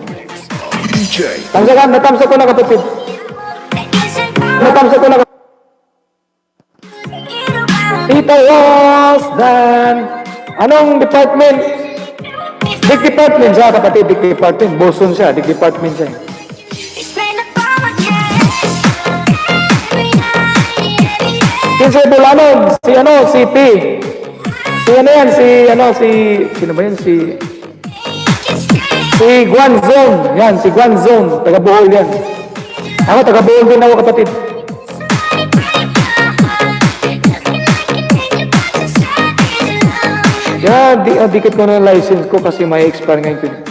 DJ. Natamsa ko na, kapatid. Natamsa ko na, kapatid. Tita was Dan. Anong department? Dig department siya, kapatid. Dig department. Boson siya, dig department siya. Kinsa Bulanon, si P. Sino ba yan? Si Guanzon. Yan, si Guanzon. Taga Bohol yan. Ako, taga Bohol din ako, kapatid. Yan, dikit ko na yung license ko kasi may expire ngayon.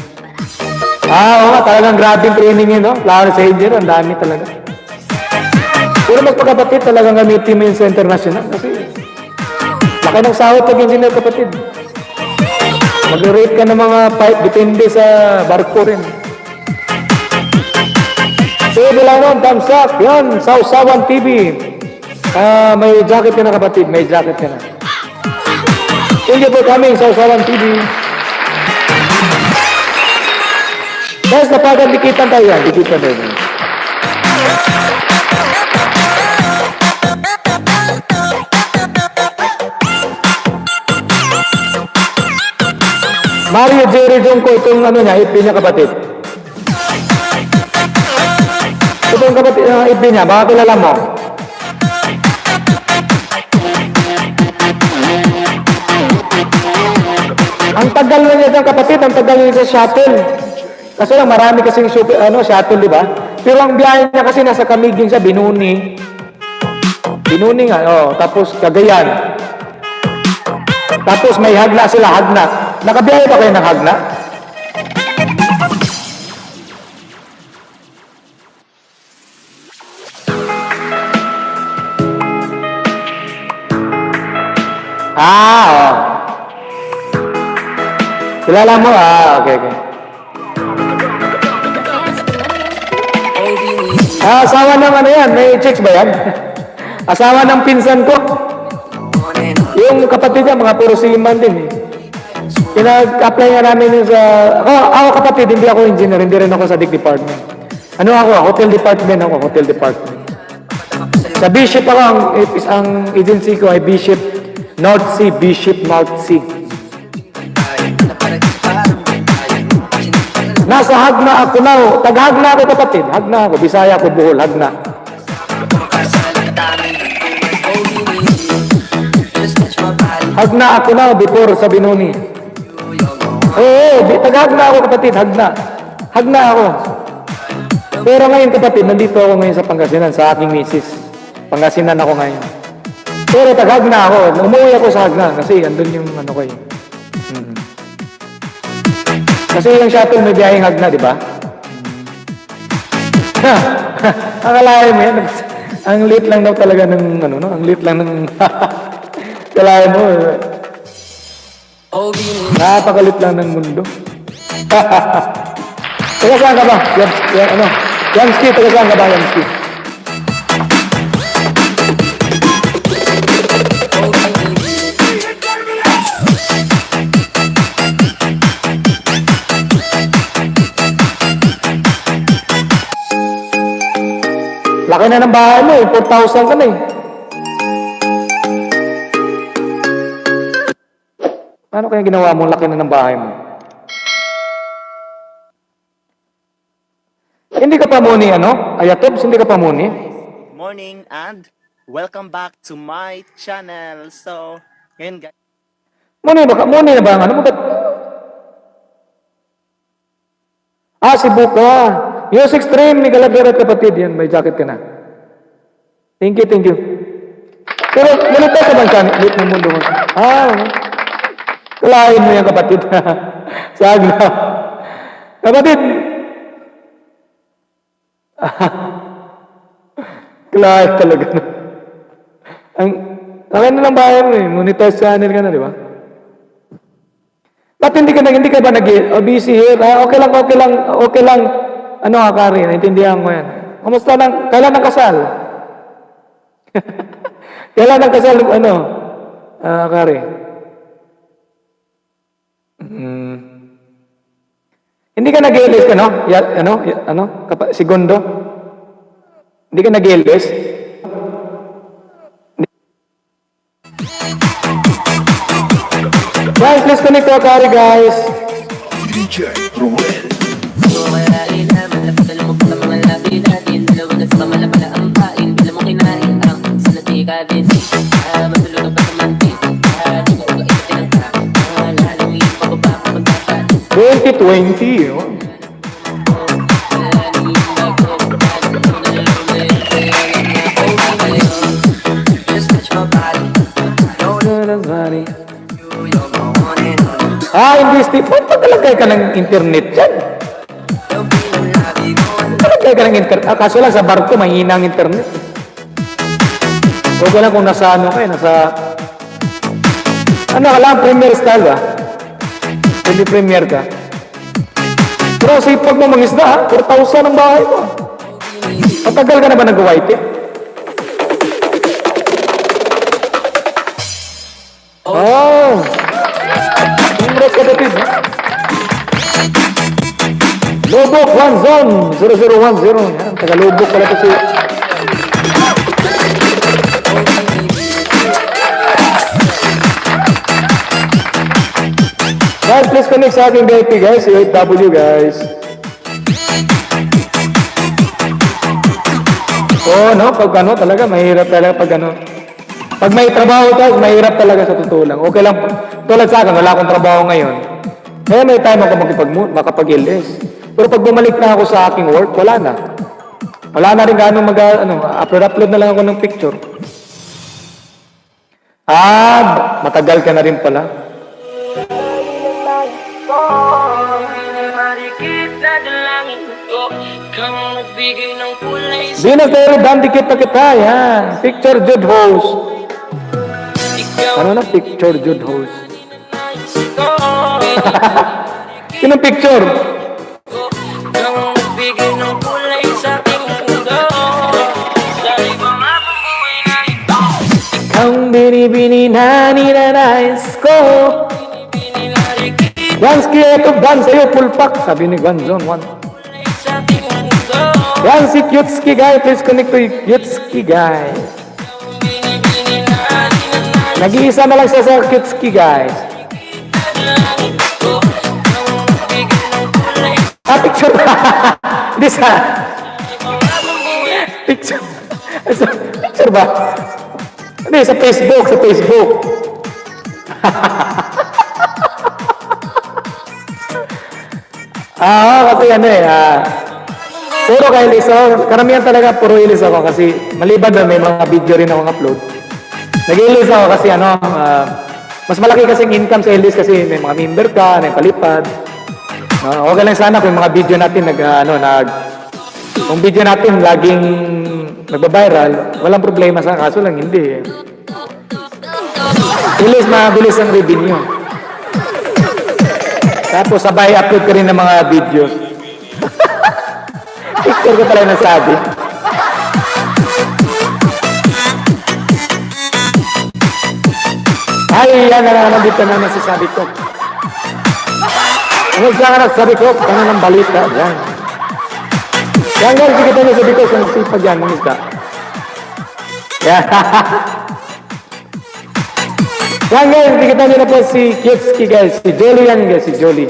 Oo nga, talagang grabing training yun, no? Lalo sa engineer, ang dami talaga. Puro magpakapatid, talagang gamitin mo yun sa international. Kasi, laki ng sahot pag engineer, kapatid. Mag-rate ka ng mga pipe, depende sa barko rin. Sige lang nun, thumbs up. Yan, Sausawan TV. May jacket ka na, kapatid. May jacket ka na. Thank you for coming, Sausawan TV. Guys, napagan, dikitan tayo yan. Dikitan tayo yan. Mario Jerry Jungko, itong IP niya, kapatid. Itong kapatid, IP niya, baka kilala mo. Ang tagal na niya dyan, kapatid, ang tagal niya sa shuttle. Kasi lang, marami kasing shuttle, di ba? Pero ang biyahe niya kasi nasa Camiguin siya, Binuni. Binuni nga, tapos Cagayan. Tapos may Hagna sila, Hagna. Nakabiyahe ba kayo ng Hagna? Kilala mo? Okay. Asawa ng yan? May chicks ba yan? Asawa ng pinsan ko. Yung kapatid niya, mga puro seaman din eh. Pinag-apply nga namin sa... Ako kapatid, hindi ako engineer, hindi rin ako sa DIG department. Hotel department ako, hotel department. Sa Bishop ako, ang agency ko ay Bishop North Sea, Bishop North Sea. Nasa Hagna ako na, tag-Hagna ako, kapatid. Hagna ako, Bisaya ako, Bohol, Hagna. Hagna ako na, before sa Binuni. Tag-Hagna ako, kapatid, Hagna. Hagna ako. Pero ngayon, kapatid, nandito ako ngayon sa Pangasinan, sa aking misis. Pangasinan ako ngayon. Pero tag-Hagna ako. Umuwi ako sa Hagna kasi andun yung ko eh. Kasi yung shuttle may biyaheng Hagna, di ba? Akalain mo yan. Ang lit lang daw talaga ng ang lit lang ng akalain mo. Napakalit lang ng mundo. Taga saan ka ba? Yamski, taga saan ka ba, Yamski? Laki na ng bahay mo eh, 4,000 ka na eh. Paano kaya ginawa mo laki na ng bahay mo? Hindi ka pa muni, Ayatobs, hindi ka pa muni? Morning and welcome back to my channel. So, ngayon guys. Muni na ba? Si Buka. Music stream, Miguel Aguirre kapatid. Yan, may jacket ka na. Thank you, thank you. Pero, malita sa bang channel? Lit ng mundo mo. Kalahin mo yan, kapatid. Sagna. Kapatid. Kalahin talaga. Akin na lang bayan mo eh. Monetize channel ka na, di ba? Ba't hindi ka ba busy here? Okay lang. Ano nga, Kari? Naintindihan ko yan. Kamusta lang? Kailan ang kasal? Kailan ang kasal? Kari? Hindi ka nag-LS ka, no? Segundo? Hindi ka nag-LS? Guys, let's connect to Kari, guys. DJ Ruel. $2020. Hindi, Steve. Pagkalagay ka ng internet dyan. Pagkalagay ka ng internet. Kaso lang sa barko, mahina ang internet. Okay lang kung nasa Premier style ba? Hindi Premier ka. Pero sipag mo mangisda, 4,000 ang bahay mo. Matagal ka na ba nag-white eh? Congrats kapatid. Lubok 1 zone 0010. Yan, taga Lubok pala ito si... Guys, please connect sa ating VIP guys, si 8W guys. Pag talaga, mahirap talaga pag Pag may trabaho tayo, mahirap talaga sa totoo lang. Okay lang, tulad sa akin, wala akong trabaho ngayon. Kaya may time ako makapag-LS. Pero pag bumalik na ako sa aking work, wala na. Wala na rin gano'ng upload na lang ako ng picture. Matagal ka na rin pala. Venus Diary, dikit na kita, yan. Picture Jude host. Picture Jude host? Sinong picture? Ang binibini na ninanais ko. Gwanski, ito ban sa'yo, full pack. Sabi ni Gwanzon 1. Yan si Cutesky guy. Please connect to Cutesky guy. Nag-iisa na lang siya sa Cutesky guys. Picture. Hindi sa... Picture. Picture ba? Hindi, sa Facebook. Kasi puro kay Ilis ako. Karamihan talaga puro Ilis ako kasi maliban doon may mga video rin akong upload. Nag-Ilis ako kasi mas malaki kasing income sa Ilis kasi may mga member ka, may palipad. Okay lang sana kung mga video natin kung video natin laging nagba-viral, walang problema sa kaso lang hindi. Ilis mabilis ang revenue. Tapos sabay upload ka rin ng mga videos. Picture ko pala nasabi. Yan na naman dito na nasasabi ko. Huwag lang na sabi ko, ano ng balita. Yan guys, kita nyo sabi ko, sipag yan, mga isda. Yan guys, kita nyo na po si Cutesky guys, si Jolly yan guys, si Jolly.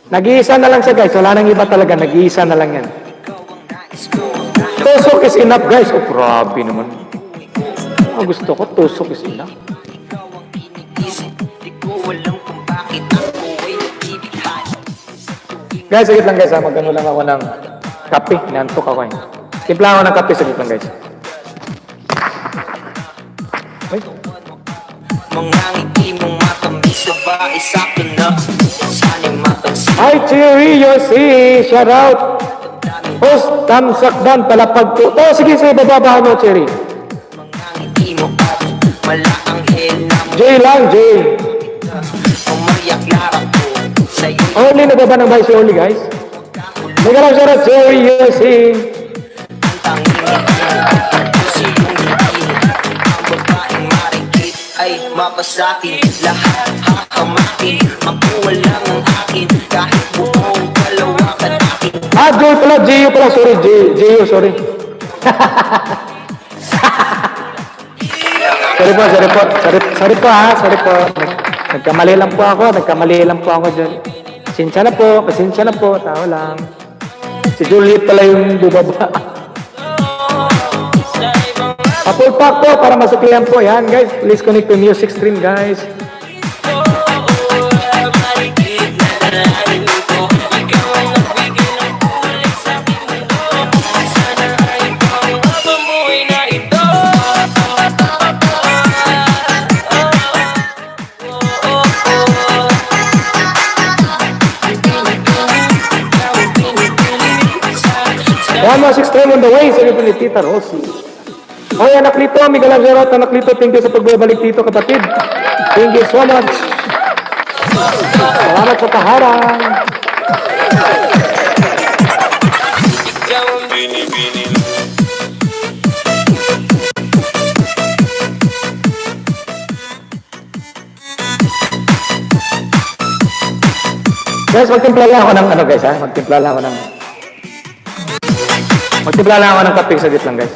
Nag-iisa na lang siya guys, wala nang iba talaga, nag-iisa na lang yan. Tusok is enough guys. Grabe naman. Gusto ko, tusok is enough. Guys, saglit lang guys ha. Magano lang ako ng kape. Nantok ako eh. Timpla ako ng kape, saglit lang guys. Ay. Mga ngiti mong matamis na ba isakin na sana'y mapansin. Hi, Cherry Yossi! Shout out! Host, Tamsakdan, palapag po. Oh, sige, sige, bababahan mo, Cherry. Mga ngiti mo at malaanghel na mo. Jay lang, Jay. Umariyak larap ko sa'yo. Only, nababa ng bahay si Only, guys. May garang shout out, Cherry Yossi! Ang tanging siyong ngiti. Ang babaeng marikit ay mapasakin. Lahat hakamakin. Makuha lang ang akin. Kahit buong dalawa ka akin. Ah, Jay pala, Jay pala, sorry, Jay, sorry. Sorry po ha, sorry po. Nagkamali lang po ako dyan. Pasensya na po, tao lang. Si Juliet pala yung bubaba. Full pack po para masuklihan po. Yan guys, please connect to music stream guys. Yan, music stream on the way. Sabi po ni Tita Rosie. Hoy, anak Lito, Miguel Algerot, anak Lito, thank you sa pagbabalik dito, kapatid. Thank you so much. Salamat sa taharang. Guys, magtimpla lang ako ng ano guys ha? Magtimpla lang ako ng kape sa lang guys.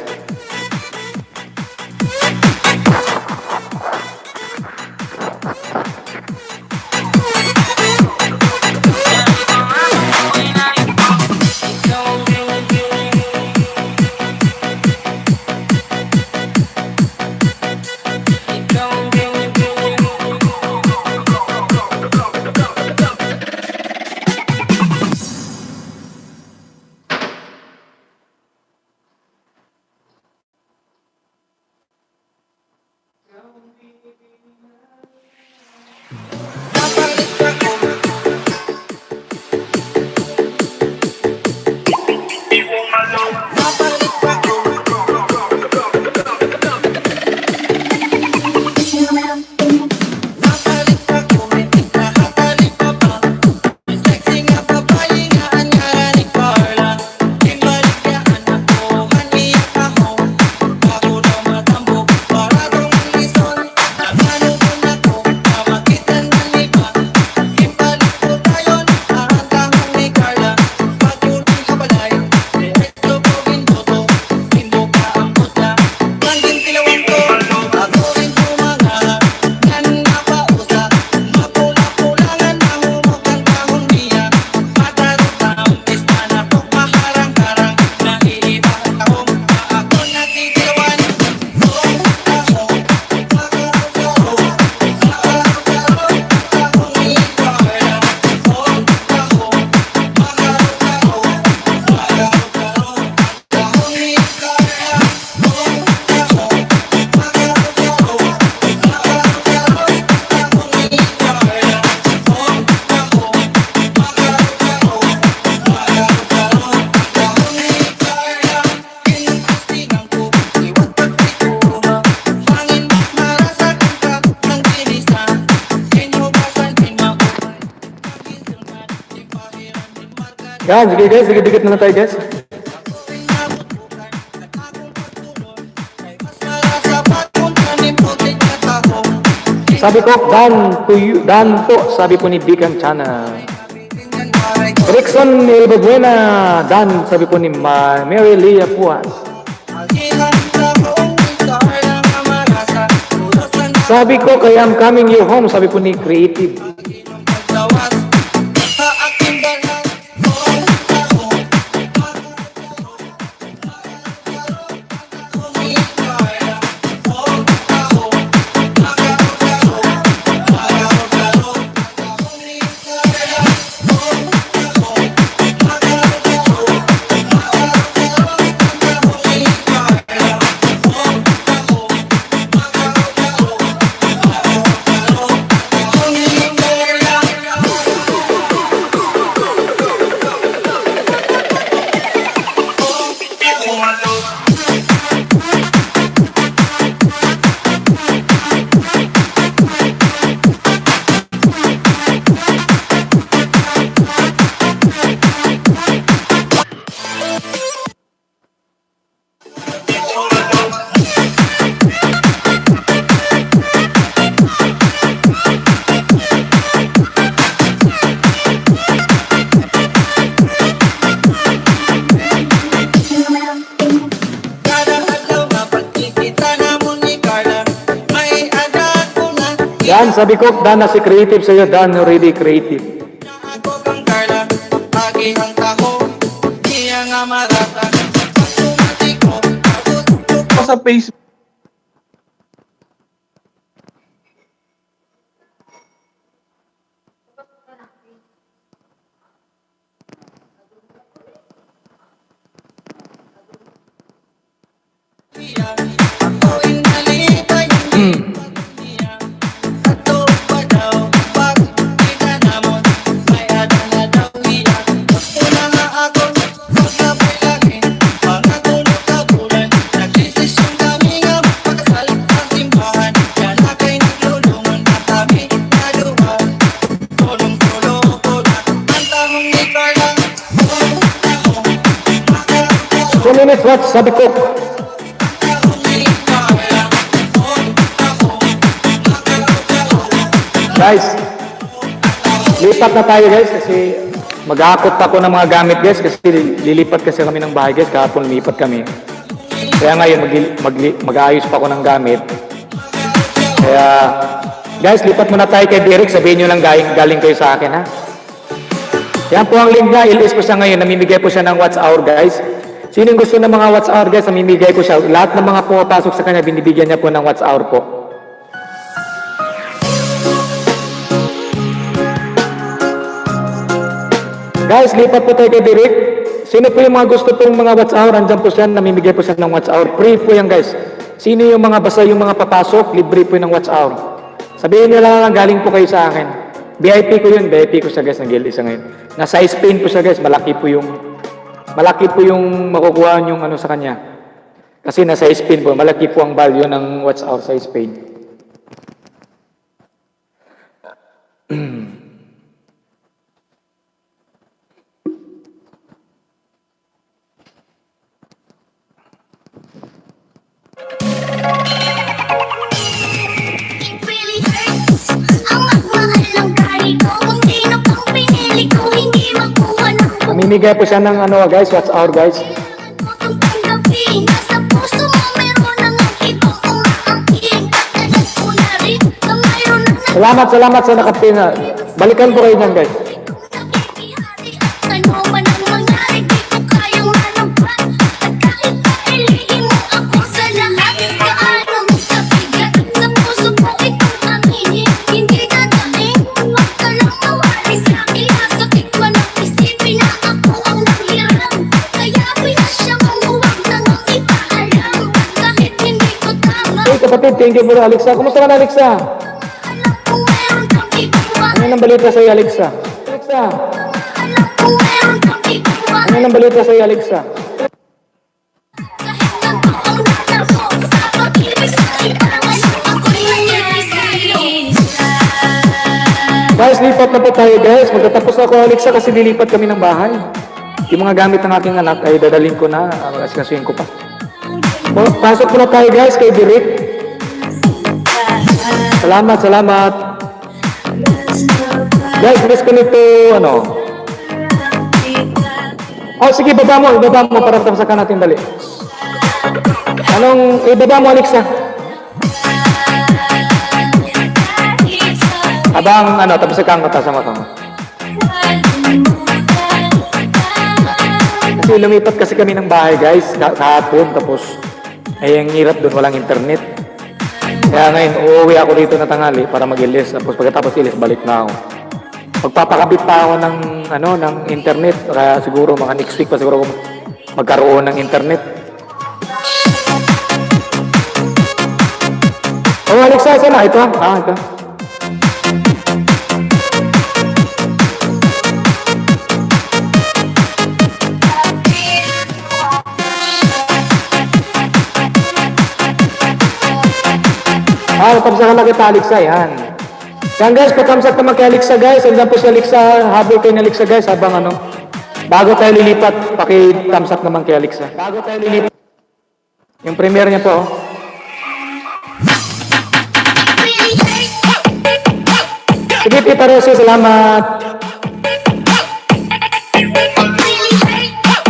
Yan, sige guys, dikit-dikit na tayo guys. Sabi ko, Dan po, sabi po ni Bikang Chana. Rickson Elbabuena, Dan, sabi po ni Mary Leah Puas. Sabi ko, kaya I'm coming you home, sabi po ni Creative. Dan, sabi ko, Dan na si creative sa'yo. Dan, already creative. Sa Facebook. Minutes watch, sabi ko. Guys, lipat na tayo guys kasi mag-aakot pa ako ng mga gamit guys kasi lilipat kasi kami ng bahay guys. Kahapon lumipat kami. Kaya ngayon mag-aayos pa ako ng gamit. Kaya guys, lipat muna tayo kay Derek. Sabihin nyo lang galing kayo sa akin ha. Yan po ang link niya. Ilis ko siya ngayon. Namimigay po siya ng watch hour guys. Sino gusto ng mga watch hour guys? Namimigay ko siya. Lahat ng mga pumapasok sa kanya, binibigyan niya po ng watch hour po. Guys, lipat po tayo kay Derek. Sino po yung mga gusto pong mga watch hour? Andyan po siya, namimigay po siya ng watch hour. Free po yan guys. Sino yung mga basta yung mga papasok, libre po ng watch hour. Sabihin niyo lang galing po kayo sa akin. VIP ko yun, VIP ko siya guys, ng guild isa ngayon. Nasa Spain po siya guys, malaki po yung makukuha yung ano sa kanya. Kasi nasa Spain po, malaki po ang value ng watch hour sa Spain. Mamimigay po siya ng ano guys, watch hour guys. Salamat sa nakapina. Balikan po kayo dyan guys. Kapatid, thank you po Alexa. Kumusta ka na Alexa? Ano nang balita sa'yo Alexa? Alexa? Ano nang balita sa'yo Alexa? Guys, lipat na po tayo guys. Magtatapos ako Alexa kasi lilipat kami ng bahay. Yung mga gamit ng aking anak ay dadaling ko na. Asikasuhin ko pa. Pasok muna tayo guys kay Derek. Salamat. Guys, miss ko nito, ano. Oh, sige, ibaba mo para tapos natin dali. Ibaba mo, Alexa. Habang, tapos kang katasama ka mo. Kasi lumipat kasi kami ng bahay, guys, kahapon, tapos, ay ang hirap doon, walang internet. Kaya ngayon, uuwi ako dito na tanghali para mag-ilis. Tapos pagkatapos ilis, balik na ako. Magpapakabit pa ako ng internet. Kaya siguro mga next week pa siguro magkaroon ng internet. Oh, Alexa, sana ito. Ito. Patamsakan na kita, Alexa, yan. Yan guys, patamsak naman kay Alexa guys. Andiyan po si Alexa, habol kayo ni Alexa guys, habang bago tayo lilipat, pakitamsak naman kay Alexa. Bago tayo lilipat. Yung premiere niya po, Sige, Tita Rosie, salamat.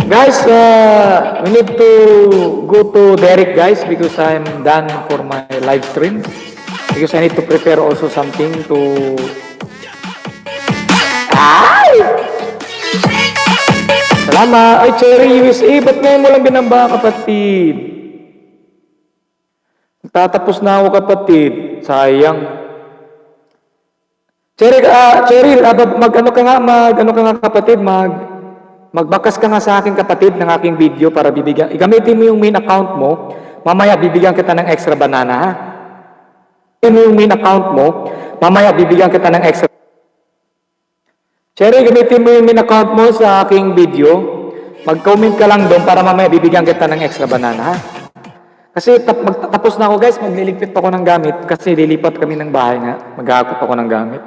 Guys, we need to go to Derek guys because I'm done for my live stream. Because I need to prepare also something to... Ay! Salamat! Ay, Cherry USA! Ba't ngayon mo lang binamba, kapatid? Tatapos na ako, kapatid. Sayang. Cherry, mag-ano ka nga, kapatid, magbakas ka nga sa akin, kapatid, ng aking video para bibigyan. Gamitin mo yung main account mo. Mamaya, bibigyan kita ng extra banana, ha? Gamitin mo yung main account mo. Mamaya, bibigyan kita ng extra. Cherry, gamitin mo yung main account mo sa aking video. Mag-comment ka lang doon para mamaya, bibigyan kita ng extra banana, ha? Kasi tapos na ako, guys. Magliligpit ako ng gamit. Kasi lilipat kami ng bahay nga. Maghahakot ako ng gamit.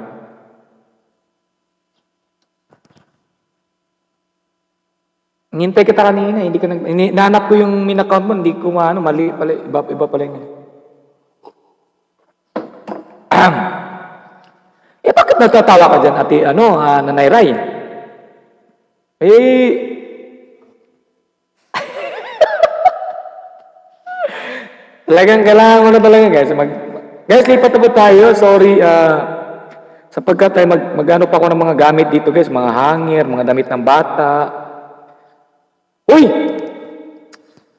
Ngintay kita kanina, hindi ka nahanap ko yung main account mo, hindi ko maano, mali pala, iba pala yun. Bakit natatawa ka dyan, ate, Nanay Ray? Talagang kailangan mo na talaga, guys. Guys, lipat na po tayo. Sorry, sapagkat ay mag-ano pa ako ng mga gamit dito, guys. Mga hanger, mga damit ng bata. Uy!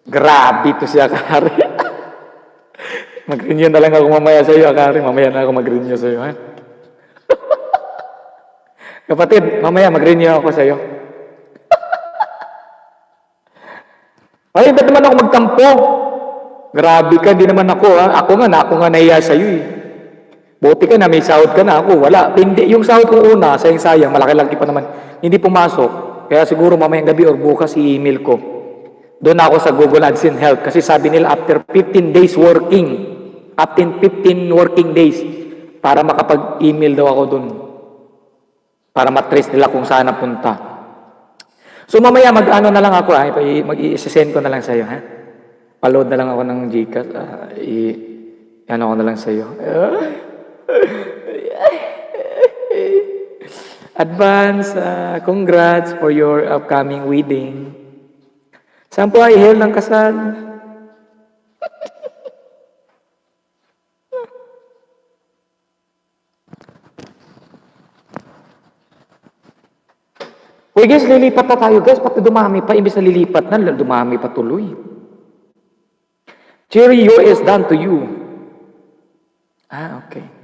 Grabe to si Akari. Mag-renew na lang ako mamaya sa iyo, Akari. Mamaya na ako mag-renew sa iyo, ha? Kapatid, mamaya mag-renew ako sa iyo. Ay, ba't naman ako magtampo? Grabe ka, di naman ako, ha? Ako nga nahiya sa iyo, eh. Buti ka na, may sahod ka na. Ako, wala. Hindi, yung sahod ko una, sayang-sayang, malaki-laki pa naman. Hindi pumasok. Kaya siguro mamayang gabi or bukas i-email ko. Doon ako sa Google AdSense Help. Kasi sabi nila after 15 days working, after 15 working days, para makapag-email daw ako doon. Para matrace nila kung saan napunta. So mamaya mag-ano na lang ako, mag-i-send ko na lang sa iyo, ha? Pa-load na lang ako ng Gcash. Ano ko na lang sa iyo. Advance, congrats for your upcoming wedding. Saan po ay held ng kasal? Uy guys, lilipat na tayo guys. Pati dumami pa, imbis na lilipat na, dumami pa tuloy. Cherry, US done to you. Okay.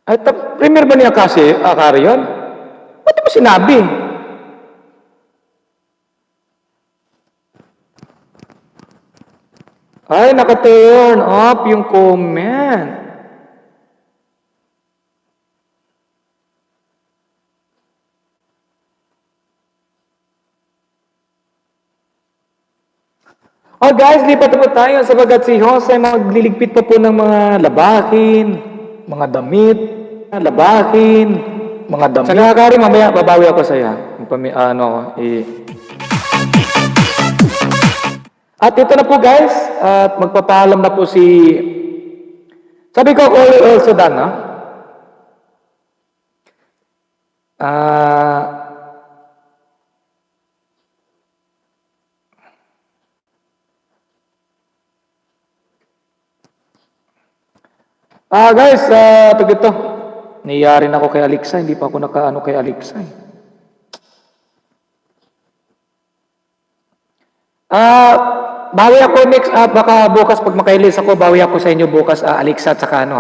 Ay, premier ba niya kasi, Akari yun? Ba't mo sinabi? Ay, naka-turn off yung comment. Oh guys, lipat na po tayo sabagat si Jose magliligpit pa po ng mga labahin, mga damit, mga damit. Sa Akari, mamaya babawi ako sa iyo. At ito na po guys, at magpapaalam na po si... Sabi ko, also done, no? Guys, ito. Niyari na ako kay Alexa, hindi pa ako nakaano kay Alexa. Bawi ako next, baka bukas pag makailis ako, bawi ako sa inyo bukas, Alexa, tsaka ano,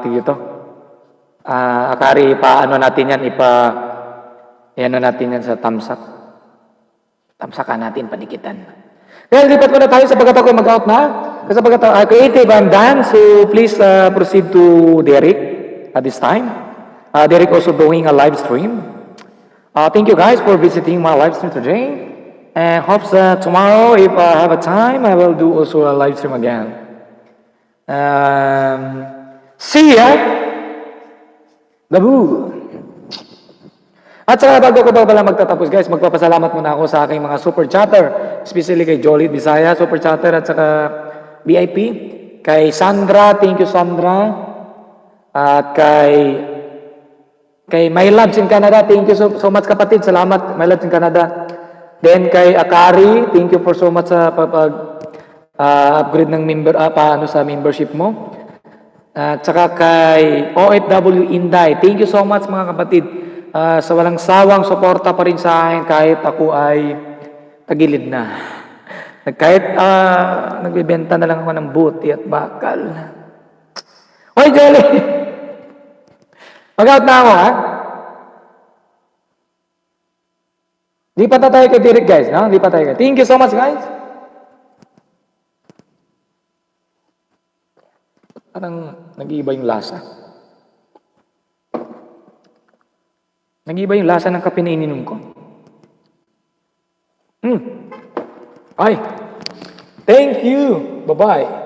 ito. Akari, paano natin yan, ano natin yan sa tamsak. Tamsakan natin, panikitan. Kaya lipat ko na tayo sapagkat ako mag-out na. Kasi sapagkat creative, I'm done. So please proceed to Derek at this time. Derek also doing a live stream. Thank you guys for visiting my live stream today. And hope that tomorrow, if I have a time, I will do also a live stream again. See ya! Babu! At saka bago ko pa pala magtatapos guys, magpapasalamat muna ako sa aking mga super chatter, especially kay Jolit Bisaya, super chatter at saka VIP, kay Sandra, thank you Sandra, at kay My Loves in Canada, thank you so much kapatid, salamat My Loves in Canada. Then kay Akari, thank you for so much sa upgrade ng sa membership mo. At saka kay OFW Inday, thank you so much mga kapatid. Sa walang sawang suporta pa rin sa akin kahit ako ay tagilid na. Kahit nagbibenta na lang ako ng buti at bakal. Hoy, Jelly! Mag-out na ako, ha? Di pa tayo kay Derek, guys. No? Di pa tayo kay. Thank you so much, guys. Parang nag-iiba yung lasa. Nag-iba yung lasa ng kape na ininom ko. Ay! Thank you! Bye-bye!